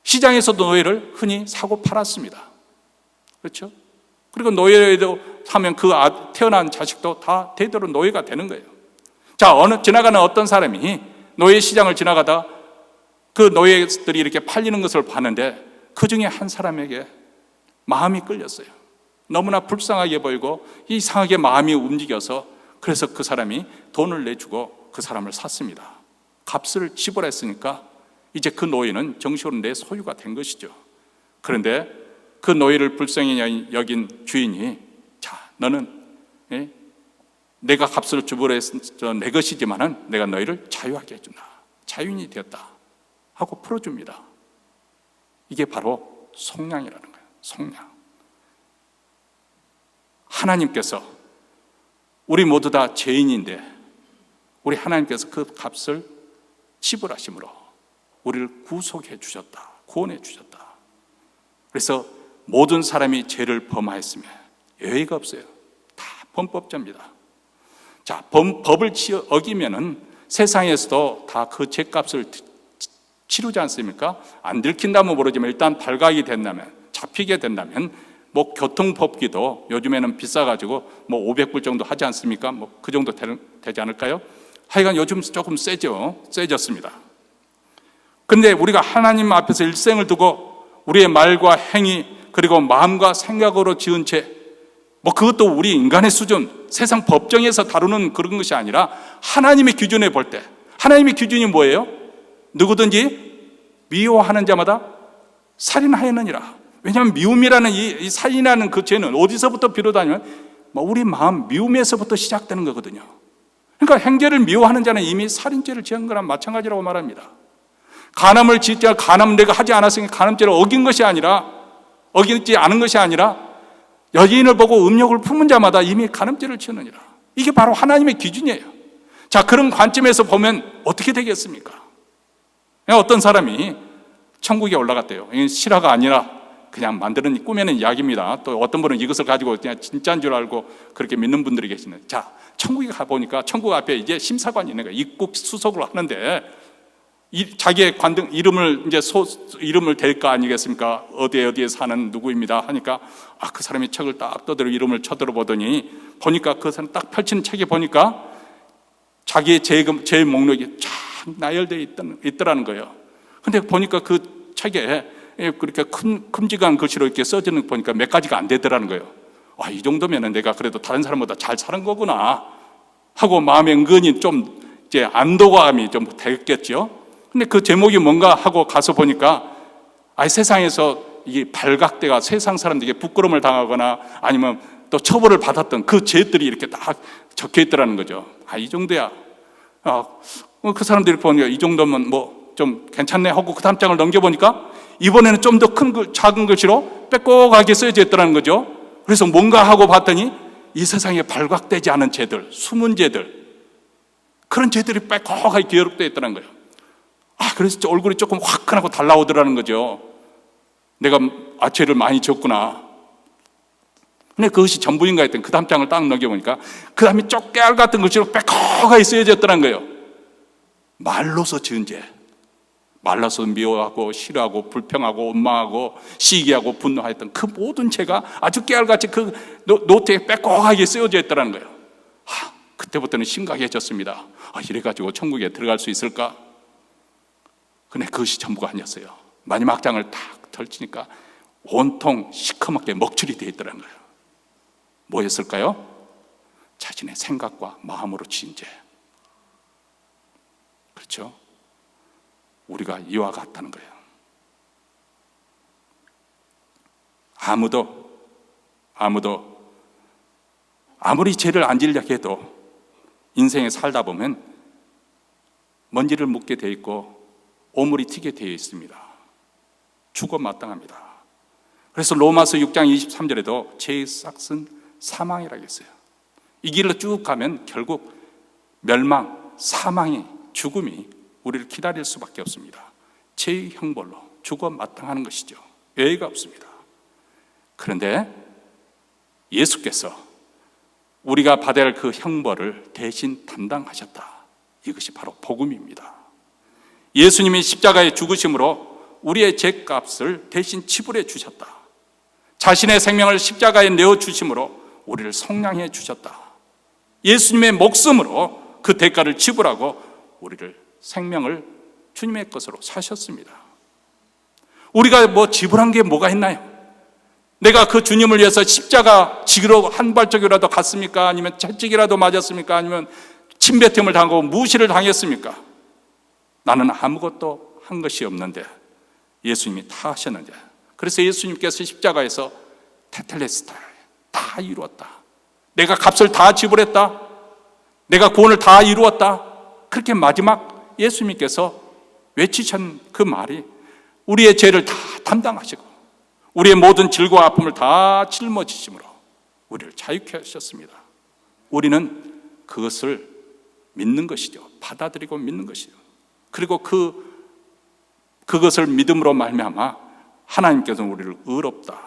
Speaker 1: 시장에서도 노예를 흔히 사고 팔았습니다. 그렇죠? 그리고 노예도 하면 그 태어난 자식도 다 대대로 노예가 되는 거예요. 자, 지나가는 어떤 사람이 노예 시장을 지나가다 그 노예들이 이렇게 팔리는 것을 봤는데 그 중에 한 사람에게 마음이 끌렸어요. 너무나 불쌍하게 보이고 이상하게 마음이 움직여서, 그래서 그 사람이 돈을 내주고 그 사람을 샀습니다. 값을 지불했으니까 이제 그 노예는 정식으로 내 소유가 된 것이죠. 그런데 그 노예를 불쌍히 여긴 주인이, 자, 너는 내가 값을 주부로 해서 내 것이지만은 내가 너희를 자유하게 해준다. 자유인이 되었다 하고 풀어줍니다. 이게 바로 속량이라는 거예요. 속량. 하나님께서, 우리 모두 다 죄인인데 우리 하나님께서 그 값을 지불하심으로 우리를 구속해 주셨다. 구원해 주셨다. 그래서 모든 사람이 죄를 범하였으며 예외가 없어요. 다 범법자입니다. 자, 법을 어기면은 세상에서도 다 그 죄값을 치르지 않습니까? 안 들킨다면 모르지만 일단 발각이 된다면, 잡히게 된다면, 뭐 교통법규도 요즘에는 비싸가지고 뭐 500불 정도 하지 않습니까? 뭐 그 정도 되지 않을까요? 하여간 요즘 조금 세졌습니다. 근데 우리가 하나님 앞에서 일생을 두고 우리의 말과 행위 그리고 마음과 생각으로 지은 죄, 뭐 그것도 우리 인간의 수준, 세상 법정에서 다루는 그런 것이 아니라 하나님의 기준에 볼 때, 하나님의 기준이 뭐예요? 누구든지 미워하는 자마다 살인하였느니라. 왜냐하면 미움이라는 이 살인하는 그 죄는 어디서부터 비롯하냐면 우리 마음 미움에서부터 시작되는 거거든요. 그러니까 행죄를 미워하는 자는 이미 살인죄를 지은 거랑 마찬가지라고 말합니다. 간음을 짓자, 간음 내가 하지 않았으니까 간음죄를 어기지 않은 것이 아니라 여인을 보고 음욕을 품은 자마다 이미 간음죄를 지었느니라. 이게 바로 하나님의 기준이에요. 자, 그런 관점에서 보면 어떻게 되겠습니까? 어떤 사람이 천국에 올라갔대요. 이게 실화가 아니라 그냥 만드는 꾸며낸 이야기입니다. 또 어떤 분은 이것을 가지고 그냥 진짜인 줄 알고 그렇게 믿는 분들이 계시는데, 자, 천국에 가보니까 천국 앞에 이제 심사관이 있는 거예요. 입국 수속을 하는데 자기의 관등 이름을 이름을 댈 거 아니겠습니까? 어디에 사는 누구입니다 하니까 그 사람이 책을 딱 떠들어 이름을 쳐들어보더니 보니까 그 사람 딱 펼치는 책에 보니까 자기의 죄 목록이 쫙 나열되어 있더라는 거예요. 근데 보니까 그 책에 그렇게 큼직한 글씨로 이렇게 써지는 거 보니까 몇 가지가 안 되더라는 거예요. 이 정도면은 내가 그래도 다른 사람보다 잘 사는 거구나 하고 마음에 은근히 좀 이제 안도감이 좀 되겠죠. 근데 그 제목이 뭔가 하고 가서 보니까 세상에서 이게 발각돼가 세상 사람들에게 부끄러움을 당하거나 아니면 또 처벌을 받았던 그 죄들이 이렇게 딱 적혀 있더라는 거죠. 이 정도야. 그 사람들이 보니까 이 정도면 뭐 좀 괜찮네 하고 그 다음 장을 넘겨보니까 이번에는 좀 더 큰 작은 글씨로 빼곡하게 써져 있더라는 거죠. 그래서 뭔가 하고 봤더니 이 세상에 발각되지 않은 죄들, 숨은 죄들, 그런 죄들이 빼곡하게 기록되어 있더라는 거예요. 그래서 얼굴이 조금 화끈하고 달라오더라는 거죠. 내가 죄를 많이 졌구나. 근데 그것이 전부인가 했더니 그 다음 장을 딱 넘겨보니까 그 다음에 쪽깨알 같은 글씨로 빼곡하게 쓰여졌더라는 거예요. 말로서 지은 죄, 말로서 미워하고 싫어하고 불평하고 원망하고 시기하고 분노하였던 그 모든 죄가 아주 깨알같이 그 노트에 빼곡하게 쓰여져 있더라는 거예요. 그때부터는 심각해졌습니다. 이래가지고 천국에 들어갈 수 있을까? 근데 그것이 전부가 아니었어요. 마지막 장을 딱 펼치니까 온통 시커멓게 먹칠이 되어 있더라는 거예요. 뭐였을까요? 자신의 생각과 마음으로 지은 죄. 그렇죠? 우리가 이와 같다는 거예요. 아무도 아무리 죄를 안 지려고 해도 인생에 살다 보면 먼지를 묻게 되어 있고 오물이 튀게 되어 있습니다. 죽어 마땅합니다. 그래서 로마서 6장 23절에도 죄의 싹은 사망이라고 했어요. 이 길로 쭉 가면 결국 멸망, 사망이, 죽음이 우리를 기다릴 수밖에 없습니다. 죄의 형벌로 죽어 마땅하는 것이죠. 예의가 없습니다. 그런데 예수께서 우리가 받아야 할 그 형벌을 대신 담당하셨다. 이것이 바로 복음입니다. 예수님이 십자가에 죽으심으로 우리의 죄값을 대신 지불해 주셨다. 자신의 생명을 십자가에 내어주심으로 우리를 속량해 주셨다. 예수님의 목숨으로 그 대가를 지불하고 우리를 생명을 주님의 것으로 사셨습니다. 우리가 뭐 지불한 게 뭐가 있나요? 내가 그 주님을 위해서 십자가 지기로 한 발짝이라도 갔습니까? 아니면 채찍이라도 맞았습니까? 아니면 침뱉음을 당하고 무시를 당했습니까? 나는 아무것도 한 것이 없는데 예수님이 다 하셨는데, 그래서 예수님께서 십자가에서 테텔레스타이, 다 이루었다, 내가 값을 다 지불했다, 내가 구원을 다 이루었다, 그렇게 마지막 예수님께서 외치신 그 말이 우리의 죄를 다 담당하시고 우리의 모든 질과 아픔을 다 짊어지심으로 우리를 자유케 하셨습니다. 우리는 그것을 믿는 것이죠. 받아들이고 믿는 것이죠. 그리고 그것을 믿음으로 말미암아 하나님께서는 우리를 의롭다,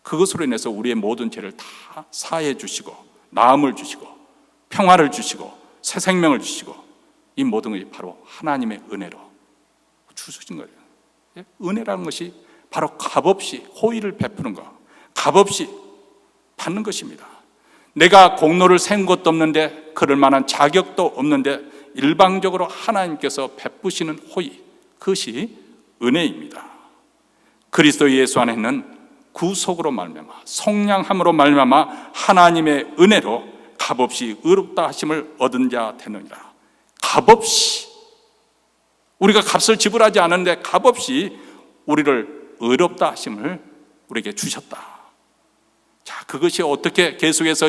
Speaker 1: 그것으로 인해서 우리의 모든 죄를 다 사해 주시고 나음을 주시고 평화를 주시고 새 생명을 주시고, 이 모든 것이 바로 하나님의 은혜로 주신 거예요. 은혜라는 것이 바로 값없이 호의를 베푸는 것, 값없이 받는 것입니다. 내가 공로를 세운 것도 없는데, 그럴 만한 자격도 없는데 일방적으로 하나님께서 베푸시는 호의, 그것이 은혜입니다. 그리스도 예수 안에 있는 구속으로 말미암아, 속량함으로 말미암아 하나님의 은혜로 값없이 의롭다 하심을 얻은 자 되느니라. 값없이, 우리가 값을 지불하지 않은데 값없이 우리를 의롭다 하심을 우리에게 주셨다. 자, 그것이 어떻게 계속해서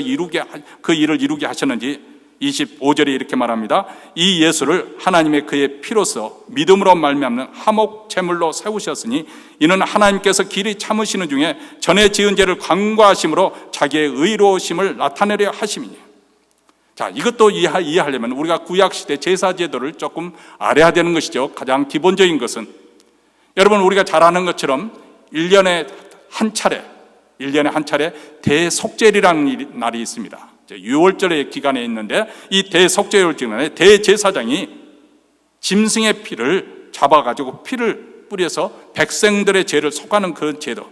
Speaker 1: 그 일을 이루게 하셨는지 25절에 이렇게 말합니다. 이 예수를 하나님의 그의 피로서 믿음으로 말미암는 화목 제물로 세우셨으니 이는 하나님께서 길이 참으시는 중에 전에 지은 죄를 간과하심으로 자기의 의로우심을 나타내려 하심이니. 자, 이것도 이해하려면 우리가 구약시대 제사제도를 조금 알아야 되는 것이죠. 가장 기본적인 것은, 여러분 우리가 잘 아는 것처럼 1년에 한 차례 대속죄일이라는 날이 있습니다. 6월절의 기간에 있는데, 이 대속죄일 기간에 대제사장이 짐승의 피를 잡아가지고 피를 뿌려서 백성들의 죄를 속하는 그런 제도,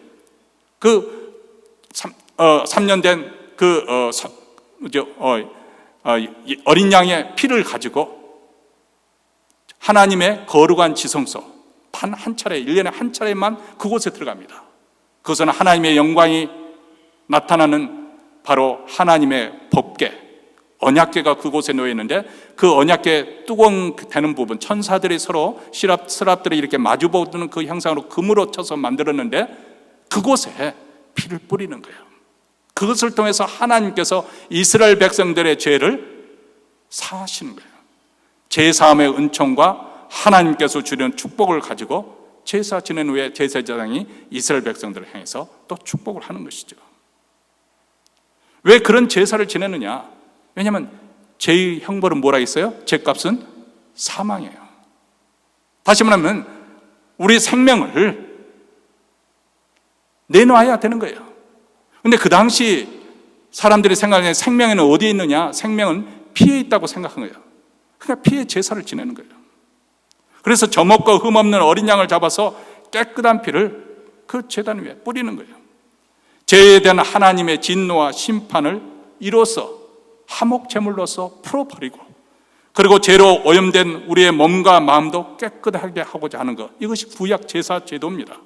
Speaker 1: 3년 된 어린 양의 피를 가지고 하나님의 거룩한 지성소 단 한 차례, 1년에 한 차례만 그곳에 들어갑니다. 그것은 하나님의 영광이 나타나는 바로 하나님의 법궤, 언약궤가 그곳에 놓여 있는데, 그 언약궤 뚜껑 되는 부분, 천사들이 서로 스랍들이 이렇게 마주보는 그 형상으로 금으로 쳐서 만들었는데, 그곳에 피를 뿌리는 거예요. 그것을 통해서 하나님께서 이스라엘 백성들의 죄를 사하시는 거예요. 제사함의 은총과 하나님께서 주는 축복을 가지고 제사 지낸 후에 제사장이 이스라엘 백성들을 향해서 또 축복을 하는 것이죠. 왜 그런 제사를 지내느냐? 왜냐하면 죄의 형벌은 뭐라 했어요? 죄값은 사망이에요. 다시 말하면 우리 생명을 내놔야 되는 거예요. 근데 그 당시 사람들이 생각하는 생명에는 어디에 있느냐? 생명은 피에 있다고 생각한 거예요. 그러니까 피에 제사를 지내는 거예요. 그래서 점없고 흠없는 어린 양을 잡아서 깨끗한 피를 그 제단 위에 뿌리는 거예요. 죄에 대한 하나님의 진노와 심판을 이로써 화목 제물로서 풀어버리고, 그리고 죄로 오염된 우리의 몸과 마음도 깨끗하게 하고자 하는 것, 이것이 구약 제사 제도입니다.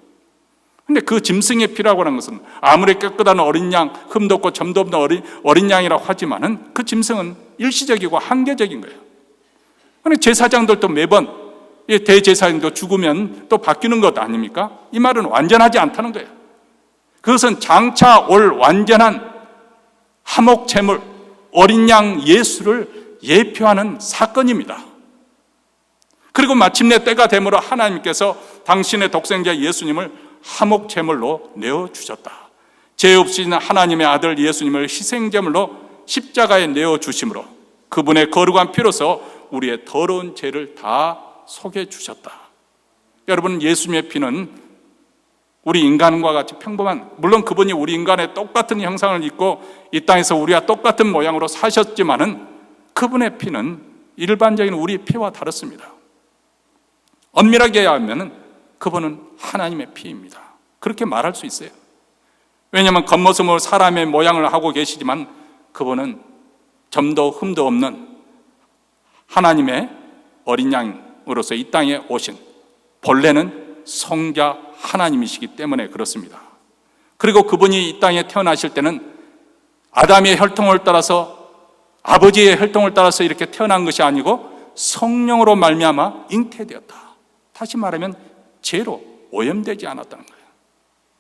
Speaker 1: 근데 그 짐승의 피라고 하는 것은 아무리 깨끗한 어린 양, 흠도 없고 점도 없는 어린 양이라고 하지만은 그 짐승은 일시적이고 한계적인 거예요. 근데 제사장들도 매번 대제사장도 죽으면 또 바뀌는 것 아닙니까? 이 말은 완전하지 않다는 거예요. 그것은 장차 올 완전한 화목 제물, 어린 양 예수를 예표하는 사건입니다. 그리고 마침내 때가 되므로 하나님께서 당신의 독생자 예수님을 화목 제물로 내어주셨다. 죄 없으신 하나님의 아들 예수님을 희생제물로 십자가에 내어주심으로 그분의 거룩한 피로서 우리의 더러운 죄를 다 속여주셨다. 여러분, 예수님의 피는 우리 인간과 같이 평범한, 물론 그분이 우리 인간의 똑같은 형상을 입고 이 땅에서 우리와 똑같은 모양으로 사셨지만은 그분의 피는 일반적인 우리 피와 다릅니다. 엄밀하게 하면은 그분은 하나님의 피입니다. 그렇게 말할 수 있어요. 왜냐하면 겉모습으로 사람의 모양을 하고 계시지만 그분은 점도 흠도 없는 하나님의 어린 양으로서 이 땅에 오신 본래는 성자 하나님이시기 때문에 그렇습니다. 그리고 그분이 이 땅에 태어나실 때는 아담의 혈통을 따라서, 아버지의 혈통을 따라서 이렇게 태어난 것이 아니고 성령으로 말미암아 잉태되었다. 다시 말하면 죄로 오염되지 않았다는 거예요.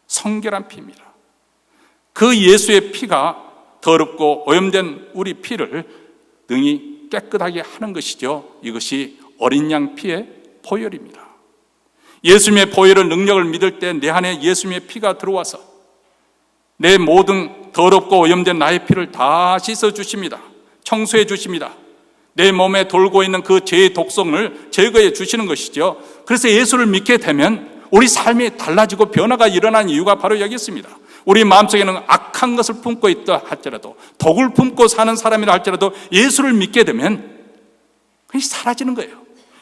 Speaker 1: 성결한 피입니다. 그 예수의 피가 더럽고 오염된 우리 피를 능히 깨끗하게 하는 것이죠. 이것이 어린 양 피의 보혈입니다. 예수님의 보혈의 능력을 믿을 때 내 안에 예수님의 피가 들어와서 내 모든 더럽고 오염된 나의 피를 다 씻어 주십니다. 청소해 주십니다. 내 몸에 돌고 있는 그 죄의 독성을 제거해 주시는 것이죠. 그래서 예수를 믿게 되면 우리 삶이 달라지고 변화가 일어나는 이유가 바로 여기 있습니다. 우리 마음속에는 악한 것을 품고 있다 할지라도, 독을 품고 사는 사람이라 할지라도 예수를 믿게 되면 그게 사라지는 거예요.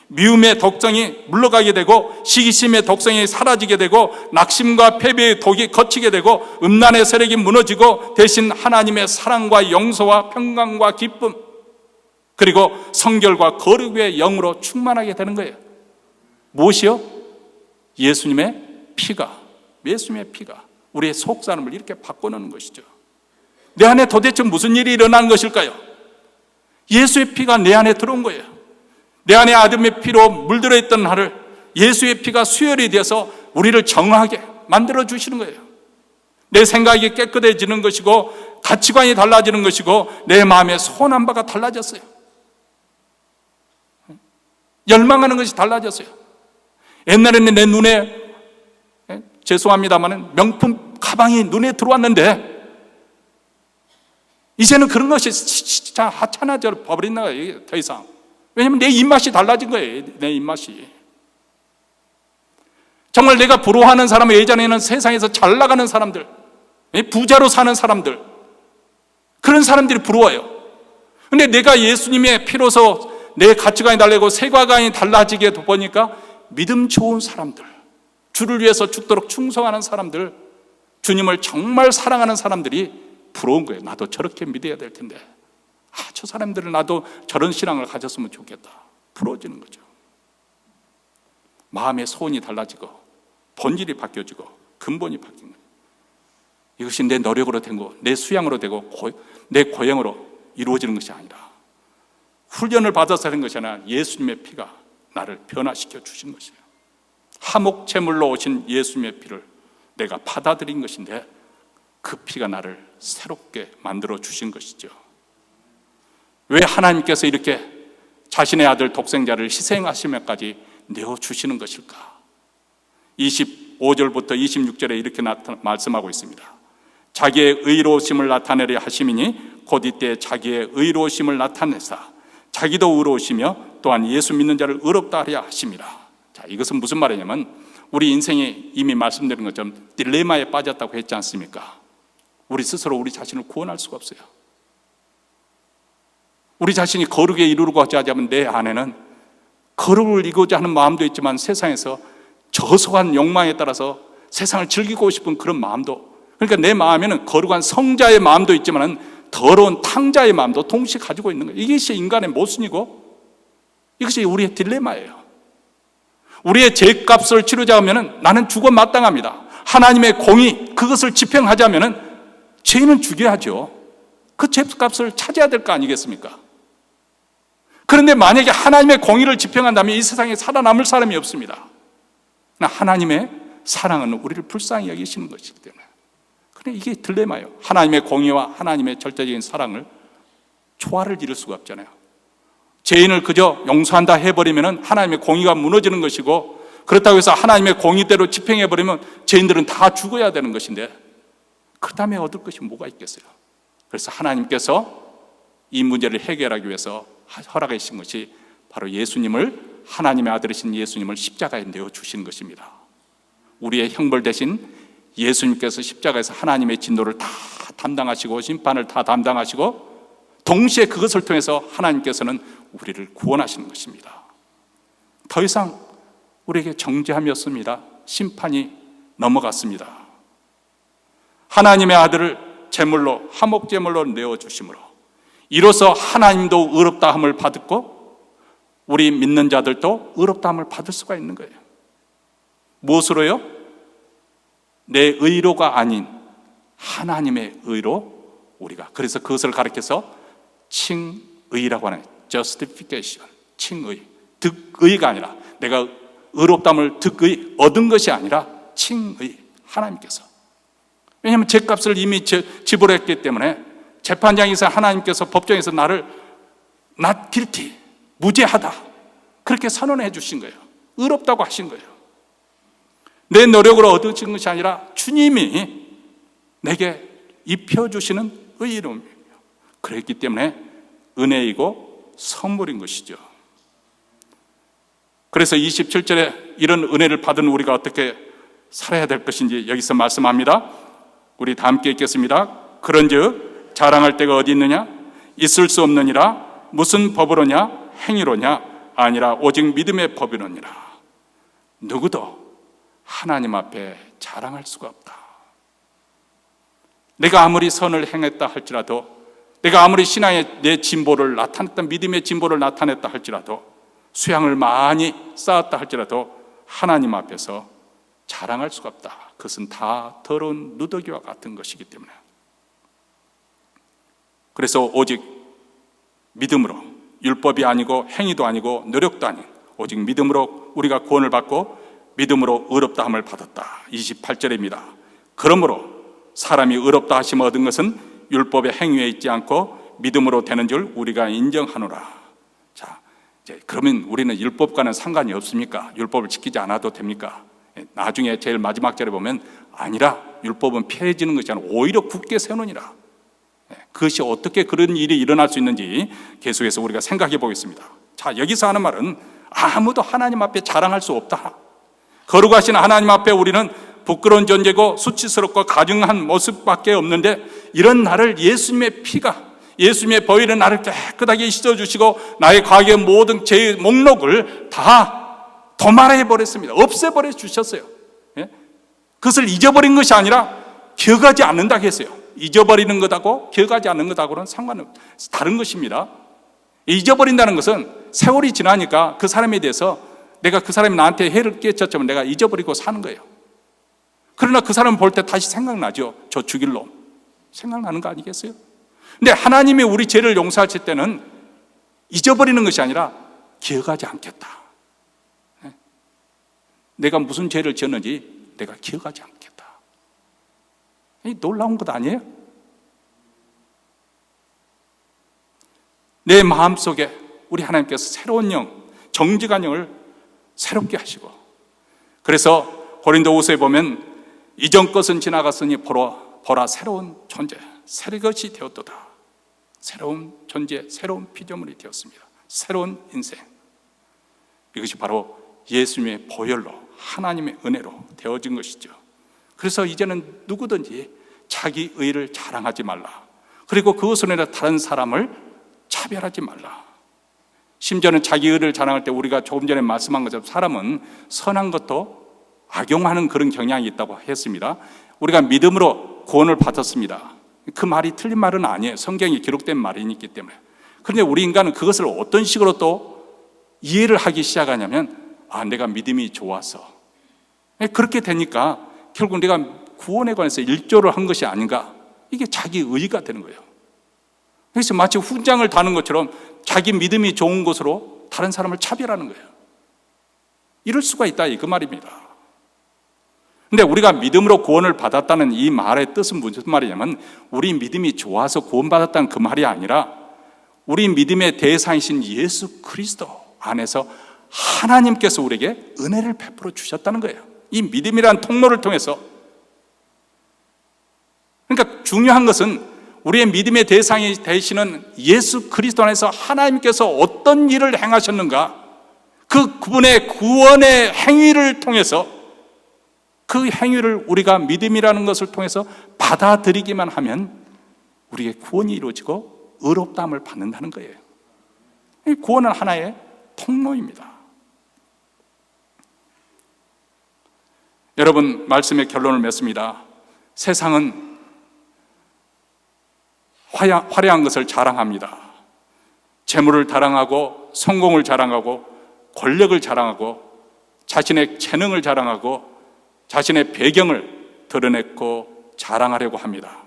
Speaker 1: 미움의 독성이 물러가게 되고, 시기심의 독성이 사라지게 되고, 낙심과 패배의 독이 거치게 되고, 음란의 세력이 무너지고, 대신 하나님의 사랑과 용서와 평강과 기쁨, 그리고 성결과 거룩의 영으로 충만하게 되는 거예요. 무엇이요? 예수님의 피가 우리의 속사람을 이렇게 바꿔놓는 것이죠. 내 안에 도대체 무슨 일이 일어난 것일까요? 예수의 피가 내 안에 들어온 거예요. 내 안에 아담의 피로 물들어 있던 나를 예수의 피가 수혈이 되어서 우리를 정하게 만들어 주시는 거예요. 내 생각이 깨끗해지는 것이고, 가치관이 달라지는 것이고, 내 마음의 소원한 바가 달라졌어요. 열망하는 것이 달라졌어요. 옛날에는 내 눈에, 죄송합니다만 명품 가방이 눈에 들어왔는데, 이제는 그런 것이 진짜 하찮아져 버린 거예요. 더 이상. 왜냐하면 내 입맛이 달라진 거예요. 내 입맛이. 정말 내가 부러워하는 사람은 예전에는 세상에서 잘 나가는 사람들, 부자로 사는 사람들, 그런 사람들이 부러워요. 근데 내가 예수님의 피로서 내 가치관이 달라지고 세계관이 달라지게 보니까 믿음 좋은 사람들, 주를 위해서 죽도록 충성하는 사람들, 주님을 정말 사랑하는 사람들이 부러운 거예요. 나도 저렇게 믿어야 될 텐데, 저 사람들은 나도 저런 신앙을 가졌으면 좋겠다. 부러워지는 거죠. 마음의 소원이 달라지고, 본질이 바뀌어지고, 근본이 바뀐 거예요. 이것이 내 노력으로 된 거, 내 수양으로 되고, 내 고행으로 이루어지는 것이 아니라, 훈련을 받아서 하는 것이 아니라 예수님의 피가 나를 변화시켜 주신 것이에요. 화목제물로 오신 예수님의 피를 내가 받아들인 것인데, 그 피가 나를 새롭게 만들어 주신 것이죠. 왜 하나님께서 이렇게 자신의 아들 독생자를 희생하시면까지 내어주시는 것일까? 25절부터 26절에 이렇게 말씀하고 있습니다. 자기의 의로우심을 나타내려 하심이니 곧 이때 자기의 의로우심을 나타내사 자기도 의로우시며 또한 예수 믿는 자를 의롭다 하려 하심이라. 자, 이것은 무슨 말이냐면, 우리 인생이 이미 말씀드린 것처럼 딜레마에 빠졌다고 했지 않습니까? 우리 스스로 우리 자신을 구원할 수가 없어요. 우리 자신이 거룩에 이루고자 하자면 내 안에는 거룩을 이루고자 하는 마음도 있지만, 세상에서 저소한 욕망에 따라서 세상을 즐기고 싶은 그런 마음도, 그러니까 내 마음에는 거룩한 성자의 마음도 있지만 더러운 탕자의 마음도 동시에 가지고 있는 거예요. 이것이 인간의 모순이고, 이것이 우리의 딜레마예요. 우리의 죄값을 치르자 하면 나는 죽어 마땅합니다. 하나님의 공의, 그것을 집행하자면 죄인은 죽여야죠. 그 죄값을 찾아야 될 거 아니겠습니까? 그런데 만약에 하나님의 공의를 집행한다면 이 세상에 살아남을 사람이 없습니다. 하나님의 사랑은 우리를 불쌍히 여기시는 것이기 때문에. 그런데 이게 딜레마예요. 하나님의 공의와 하나님의 절대적인 사랑을 조화를 이룰 수가 없잖아요. 죄인을 그저 용서한다 해버리면 하나님의 공의가 무너지는 것이고, 그렇다고 해서 하나님의 공의대로 집행해버리면 죄인들은 다 죽어야 되는 것인데, 그 다음에 얻을 것이 뭐가 있겠어요? 그래서 하나님께서 이 문제를 해결하기 위해서 허락해 주신 것이 바로 예수님을, 하나님의 아들이신 예수님을 십자가에 내어주신 것입니다. 우리의 형벌 대신 예수님께서 십자가에서 하나님의 진노를 다 담당하시고 심판을 다 담당하시고, 동시에 그것을 통해서 하나님께서는 우리를 구원하시는 것입니다. 더 이상 우리에게 정죄함이 없습니다. 심판이 넘어갔습니다. 하나님의 아들을 제물로, 화목제물로 내어주심으로 이로써 하나님도 의롭다함을 받았고 우리 믿는 자들도 의롭다함을 받을 수가 있는 거예요. 무엇으로요? 내 의로가 아닌 하나님의 의로 우리가, 그래서 그것을 가리켜서 칭의라고 하는 justification, 칭의, 득의가 아니라 내가 의롭다함을 득의 얻은 것이 아니라 칭의, 하나님께서. 왜냐하면 죄값을 이미 지불했기 때문에 재판장에서 하나님께서 법정에서 나를 not guilty, 무죄하다, 그렇게 선언해 주신 거예요. 의롭다고 하신 거예요. 내 노력으로 얻어진 것이 아니라 주님이 내게 입혀주시는 의로움이에요. 그랬기 때문에 은혜이고 선물인 것이죠. 그래서 27절에 이런 은혜를 받은 우리가 어떻게 살아야 될 것인지 여기서 말씀합니다. 우리 다 함께 읽겠습니다. 그런즉 자랑할 데가 어디 있느냐? 있을 수 없느니라. 무슨 법으로냐? 행위로냐? 아니라 오직 믿음의 법이로니라. 누구도 하나님 앞에 자랑할 수가 없다. 내가 아무리 선을 행했다 할지라도, 내가 아무리 신앙의 내 진보를 나타냈다, 믿음의 진보를 나타냈다 할지라도, 수양을 많이 쌓았다 할지라도 하나님 앞에서 자랑할 수가 없다. 그것은 다 더러운 누더기와 같은 것이기 때문에. 그래서 오직 믿음으로, 율법이 아니고 행위도 아니고 노력도 아닌 오직 믿음으로 우리가 구원을 받고 믿음으로 의롭다함을 받았다. 28절입니다. 그러므로 사람이 의롭다 하심을 얻은 것은 율법의 행위에 있지 않고 믿음으로 되는 줄 우리가 인정하노라. 자, 이제 그러면 우리는 율법과는 상관이 없습니까? 율법을 지키지 않아도 됩니까? 나중에 제일 마지막 절에 보면 아니라 율법은 폐해지는 것이 아니라 오히려 굳게 세우느니라. 그것이 어떻게 그런 일이 일어날 수 있는지 계속해서 우리가 생각해 보겠습니다. 자, 여기서 하는 말은 아무도 하나님 앞에 자랑할 수 없다. 거룩하신 하나님 앞에 우리는 부끄러운 존재고 수치스럽고 가증한 모습밖에 없는데, 이런 나를 예수님의 피가, 예수님의 보혈은 나를 깨끗하게 씻어주시고 나의 과거의 모든 죄의 목록을 다 도말해버렸습니다. 없애버려 주셨어요. 그것을 잊어버린 것이 아니라 기억하지 않는다고 했어요. 잊어버리는 것하고 기억하지 않는 것하고는 상관은 다른 것입니다. 잊어버린다는 것은 세월이 지나니까 그 사람에 대해서 내가 그 사람이 나한테 해를 끼쳤지만 내가 잊어버리고 사는 거예요. 그러나 그 사람 볼 때 다시 생각나죠. 저 죽일 놈. 생각나는 거 아니겠어요? 근데 하나님이 우리 죄를 용서하실 때는 잊어버리는 것이 아니라 기억하지 않겠다. 내가 무슨 죄를 지었는지 내가 기억하지 않겠다. 놀라운 것 아니에요? 내 마음속에 우리 하나님께서 새로운 영, 정직한 영을 새롭게 하시고, 그래서 고린도후서에 보면 이전 것은 지나갔으니 보라 새로운 존재, 새 것이 되었도다. 새로운 존재, 새로운 피조물이 되었습니다. 새로운 인생. 이것이 바로 예수님의 보혈로, 하나님의 은혜로 되어진 것이죠. 그래서 이제는 누구든지 자기 의를 자랑하지 말라. 그리고 그것으로 인해 다른 사람을 차별하지 말라. 심지어는 자기 의를 자랑할 때 우리가 조금 전에 말씀한 것처럼 사람은 선한 것도 악용하는 그런 경향이 있다고 했습니다. 우리가 믿음으로 구원을 받았습니다. 그 말이 틀린 말은 아니에요. 성경에 기록된 말이기 때문에. 그런데 우리 인간은 그것을 어떤 식으로 또 이해를 하기 시작하냐면, 내가 믿음이 좋아서. 그렇게 되니까 결국 내가 구원에 관해서 일조를 한 것이 아닌가, 이게 자기 의가 되는 거예요. 그래서 마치 훈장을 다는 것처럼 자기 믿음이 좋은 것으로 다른 사람을 차별하는 거예요. 이럴 수가 있다, 그 말입니다. 근데 우리가 믿음으로 구원을 받았다는 이 말의 뜻은 무슨 말이냐면, 우리 믿음이 좋아서 구원받았다는 그 말이 아니라 우리 믿음의 대상이신 예수 그리스도 안에서 하나님께서 우리에게 은혜를 베풀어 주셨다는 거예요. 이 믿음이라는 통로를 통해서. 그러니까 중요한 것은 우리의 믿음의 대상이 되시는 예수 그리스도 안에서 하나님께서 어떤 일을 행하셨는가, 그분의 구원의 행위를 통해서, 그 행위를 우리가 믿음이라는 것을 통해서 받아들이기만 하면 우리의 구원이 이루어지고 의롭다함을 받는다는 거예요. 이 구원은 하나의 통로입니다. 여러분, 말씀의 결론을 맺습니다. 세상은 화려한 것을 자랑합니다. 재물을 자랑하고, 성공을 자랑하고, 권력을 자랑하고, 자신의 재능을 자랑하고, 자신의 배경을 드러내고 자랑하려고 합니다.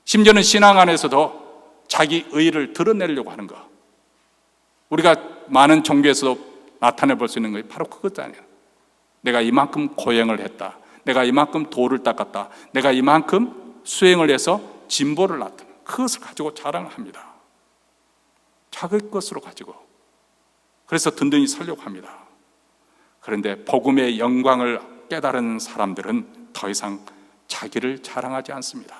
Speaker 1: 심지어는 신앙 안에서도 자기 의의를 드러내려고 하는 것. 우리가 많은 종교에서도 나타내 볼 수 있는 것이 바로 그거잖아요. 내가 이만큼 고행을 했다, 내가 이만큼 도를 닦았다, 내가 이만큼 수행을 해서 진보를 나타내, 그것을 가지고 자랑합니다. 자기 것으로 가지고. 그래서 든든히 살려고 합니다. 그런데 복음의 영광을 깨달은 사람들은 더 이상 자기를 자랑하지 않습니다.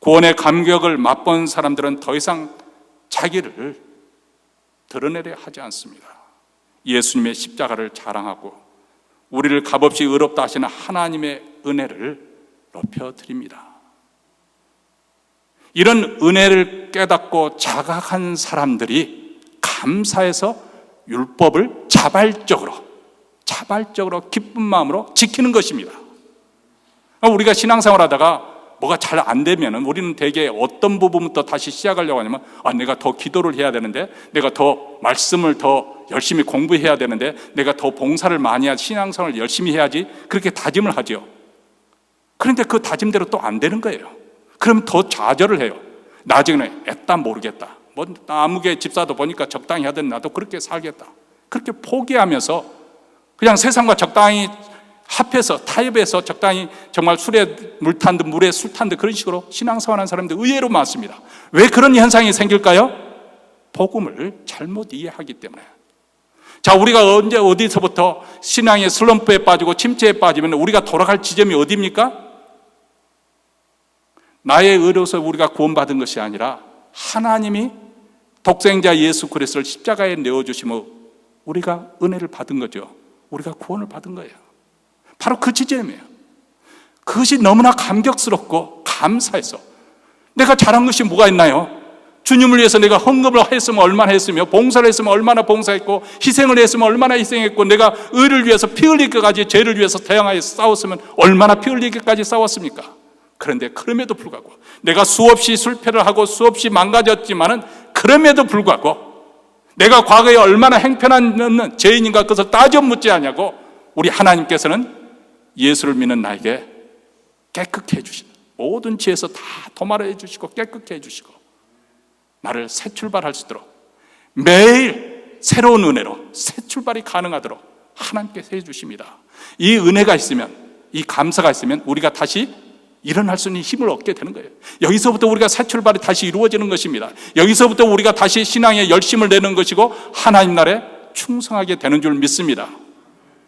Speaker 1: 구원의 감격을 맛본 사람들은 더 이상 자기를 드러내려 하지 않습니다. 예수님의 십자가를 자랑하고 우리를 값없이 의롭다 하시는 하나님의 은혜를 높여드립니다. 이런 은혜를 깨닫고 자각한 사람들이 감사해서 율법을 자발적으로 기쁜 마음으로 지키는 것입니다. 우리가 신앙생활 하다가 뭐가 잘 안 되면 우리는 대개 어떤 부분부터 다시 시작하려고 하냐면, 내가 더 기도를 해야 되는데, 내가 더 말씀을 더 열심히 공부해야 되는데, 내가 더 봉사를 많이 해야, 신앙생활을 열심히 해야지, 그렇게 다짐을 하죠. 그런데 그 다짐대로 또 안 되는 거예요. 그러면 더 좌절을 해요. 나중에는 애따 모르겠다, 뭐 아무개 집사도 보니까 적당히 하던 나도 그렇게 살겠다, 그렇게 포기하면서 그냥 세상과 적당히 합해서 타협해서 적당히 정말 술에 물 탄 듯 물에 술 탄 듯 그런 식으로 신앙생활하는 사람들 의외로 많습니다. 왜 그런 현상이 생길까요? 복음을 잘못 이해하기 때문에. 자, 우리가 언제 어디서부터 신앙의 슬럼프에 빠지고 침체에 빠지면 우리가 돌아갈 지점이 어디입니까? 나의 의로서 우리가 구원받은 것이 아니라 하나님이 독생자 예수 그리스도를 십자가에 내어주시며 우리가 은혜를 받은 거죠. 우리가 구원을 받은 거예요. 바로 그 지점이에요. 그것이 너무나 감격스럽고 감사해서 내가 잘한 것이 뭐가 있나요? 주님을 위해서 내가 헌금을 했으면 얼마나 했으며, 봉사를 했으면 얼마나 봉사했고, 희생을 했으면 얼마나 희생했고, 내가 의를 위해서 피 흘리기까지, 죄를 위해서 대항하여 싸웠으면 얼마나 피 흘리기까지 싸웠습니까? 그런데 그럼에도 불구하고 내가 수없이 실패를 하고 수없이 망가졌지만은 그럼에도 불구하고 내가 과거에 얼마나 행편한 죄인인가 그것을 따져 묻지 않냐고 우리 하나님께서는 예수를 믿는 나에게 깨끗게 해주신다. 모든 죄에서 다 도말해 주시고 깨끗게 해주시고 나를 새 출발할 수 있도록 매일 새로운 은혜로 새 출발이 가능하도록 하나님께서 해주십니다. 이 은혜가 있으면, 이 감사가 있으면 우리가 다시 일어날 수 있는 힘을 얻게 되는 거예요. 여기서부터 우리가 새 출발이 다시 이루어지는 것입니다. 여기서부터 우리가 다시 신앙에 열심을 내는 것이고 하나님 나라에 충성하게 되는 줄 믿습니다.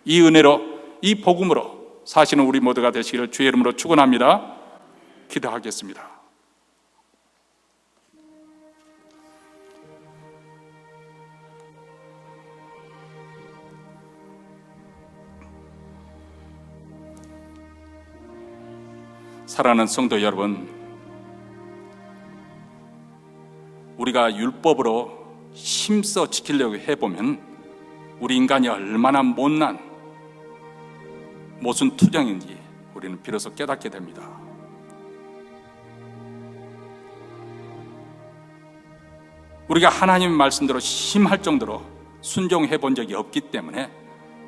Speaker 1: 이 은혜로, 이 복음으로 사시는 우리 모두가 되시기를 주의 이름으로 축원합니다. 기도하겠습니다. 사랑하는 성도 여러분, 우리가 율법으로 힘써 지키려고 해보면 우리 인간이 얼마나 못난 모순 투정인지 우리는 비로소 깨닫게 됩니다. 우리가 하나님의 말씀대로 심할 정도로 순종해 본 적이 없기 때문에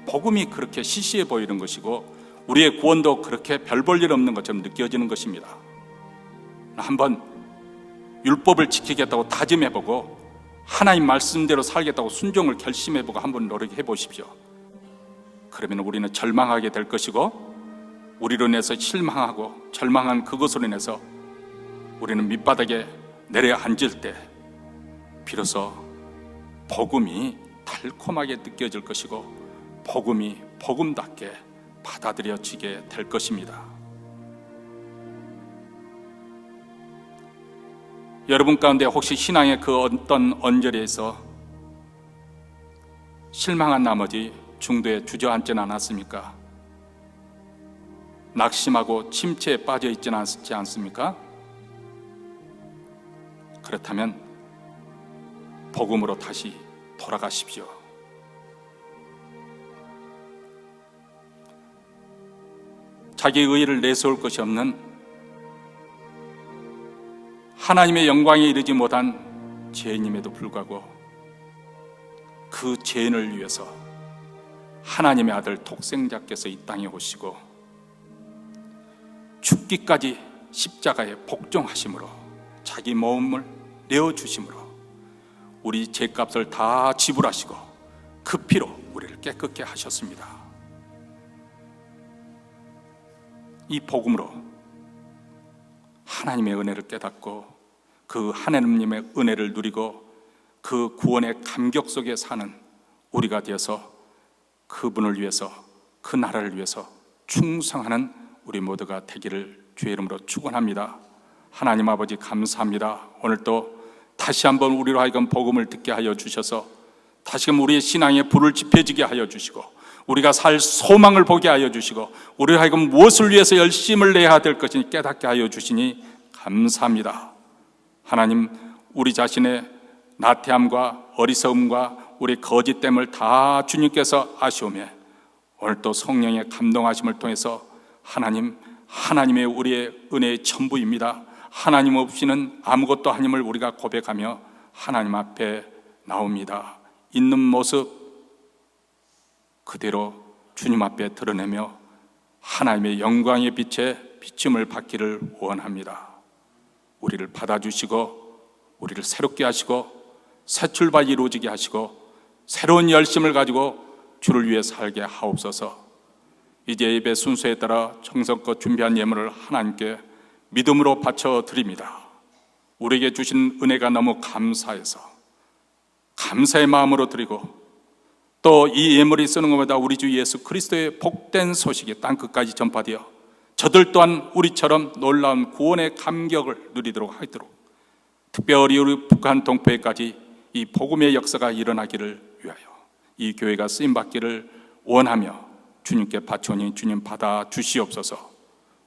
Speaker 1: 복음이 그렇게 시시해 보이는 것이고 우리의 구원도 그렇게 별 볼 일 없는 것처럼 느껴지는 것입니다. 한번 율법을 지키겠다고 다짐해보고 하나님 말씀대로 살겠다고 순종을 결심해보고 한번 노력해 보십시오. 그러면 우리는 절망하게 될 것이고 우리로 인해서 실망하고 절망한 그것으로 인해서 우리는 밑바닥에 내려앉을 때 비로소 복음이 달콤하게 느껴질 것이고 복음이 복음답게 받아들여지게 될 것입니다. 여러분 가운데 혹시 신앙의 그 어떤 언저리에서 실망한 나머지 중도에 주저앉지는 않았습니까? 낙심하고 침체에 빠져 있지는 않지 않습니까? 그렇다면 복음으로 다시 돌아가십시오. 자기의 의의를 내세울 것이 없는 하나님의 영광에 이르지 못한 죄인임에도 불구하고 그 죄인을 위해서 하나님의 아들 독생자께서 이 땅에 오시고 죽기까지 십자가에 복종하심으로 자기 몸을 내어주심으로 우리 죄값을 다 지불하시고 그 피로 우리를 깨끗게 하셨습니다. 이 복음으로 하나님의 은혜를 깨닫고 그 하나님의 은혜를 누리고 그 구원의 감격 속에 사는 우리가 되어서 그분을 위해서, 그 나라를 위해서 충성하는 우리 모두가 되기를 주의 이름으로 축원합니다. 하나님 아버지 감사합니다. 오늘 또 다시 한번 우리로 하여금 복음을 듣게 하여 주셔서 다시금 우리의 신앙의 불을 지펴지게 하여 주시고 우리가 살 소망을 보게 하여 주시고 우리로 하여금 무엇을 위해서 열심을 내야 될 것인지 깨닫게 하여 주시니 감사합니다. 하나님, 우리 자신의 나태함과 어리석음과 우리 거짓됨을 다 주님께서 아시오매 오늘 또 성령의 감동하심을 통해서 하나님의 우리의 은혜의 전부입니다. 하나님 없이는 아무것도 아님을 우리가 고백하며 하나님 앞에 나옵니다. 있는 모습 그대로 주님 앞에 드러내며 하나님의 영광의 빛에 비춤을 받기를 원합니다. 우리를 받아주시고 우리를 새롭게 하시고 새 출발 이루어지게 하시고 새로운 열심을 가지고 주를 위해 살게 하옵소서. 이제 예배 순서에 따라 정성껏 준비한 예물을 하나님께 믿음으로 바쳐드립니다. 우리에게 주신 은혜가 너무 감사해서 감사의 마음으로 드리고 또 이 예물이 쓰는 것보다 우리 주 예수 그리스도의 복된 소식이 땅끝까지 전파되어 저들 또한 우리처럼 놀라운 구원의 감격을 누리도록 하도록 특별히 우리 북한 동포에까지 이 복음의 역사가 일어나기를 위하여 이 교회가 쓰임받기를 원하며 주님께 바쳐오니 주님 받아 주시옵소서.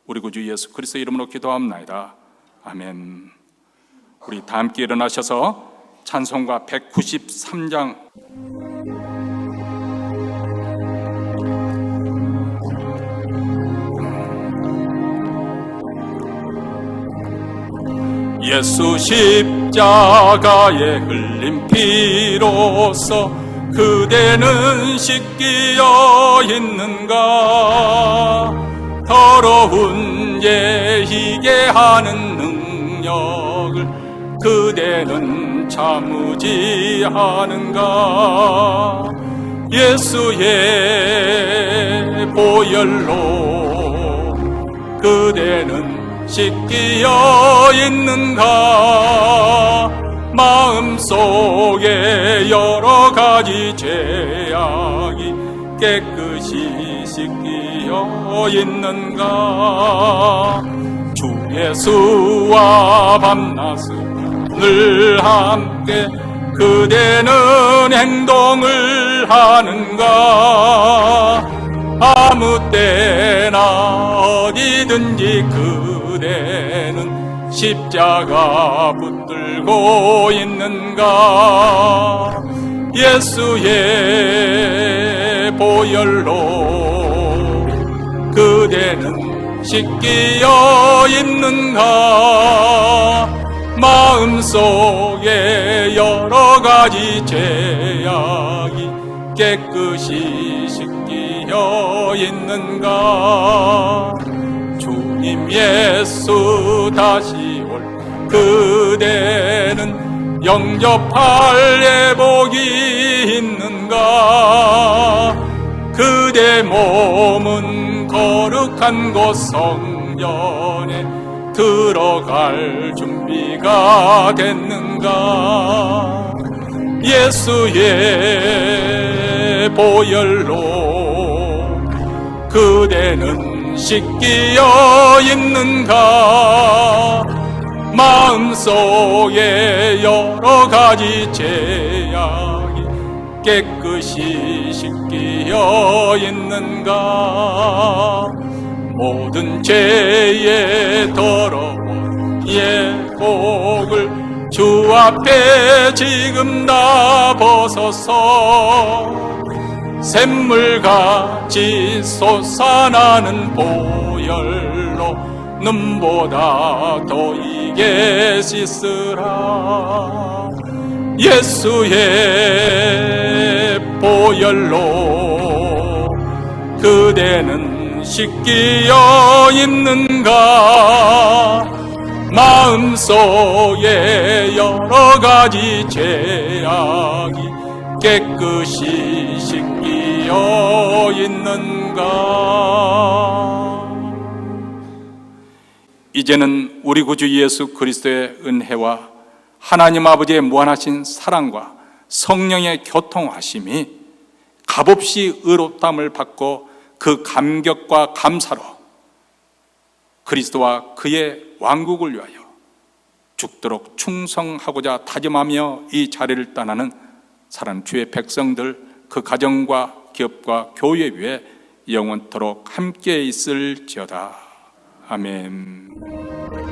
Speaker 1: 우리 구주 예수 그리스도 이름으로 기도합나이다. 아멘. 우리 다 함께 일어나셔서 찬송가 193장 예수 십자가에 흘린 피로써 그대는 씻기어 있는가? 더러운 죄 희게 하는 능력을 그대는 참으지 하는가? 예수의 보혈로 그대는 씻기어 있는가? 마음속에 여러 가지 죄악이 깨끗이 씻기어 있는가? 주 예수와 밤낮을 늘 함께 그대는 행동을 하는가? 아무 때나 어디든지 그대는 십자가 붙들고 있는가? 예수의 보혈로 그대는 씻기어 있는가? 마음속에 여러 가지 죄악이 깨끗이 씻기어 있는가? 주님 예수 다시 올 그대는 영접할 예복이 있는가? 그대 몸은 거룩한 곳 성전에 들어갈 준비가 됐는가? 예수의 보혈로 그대는 씻기어 있는가? 마음속에 여러 가지 죄악이 깨끗이 씻기어 있는가? 모든 죄의 더러운 예복을 주 앞에 지금 다 벗어서 샘물같이 솟아나는 보혈로 눈보다 더 이게 씻으라. 예수의 보혈로 그대는 씻기어 있는가? 마음속에 여러 가지 죄악이 깨끗이 씻기어 있는가? 이제는 우리 구주 예수 그리스도의 은혜와 하나님 아버지의 무한하신 사랑과 성령의 교통하심이 값없이 의롭다함을 받고 그 감격과 감사로 그리스도와 그의 왕국을 위하여 죽도록 충성하고자 다짐하며 이 자리를 떠나는 사랑하는 주의 백성들, 그 가정과 기업과 교회 위에 영원토록 함께 있을지어다. 아멘.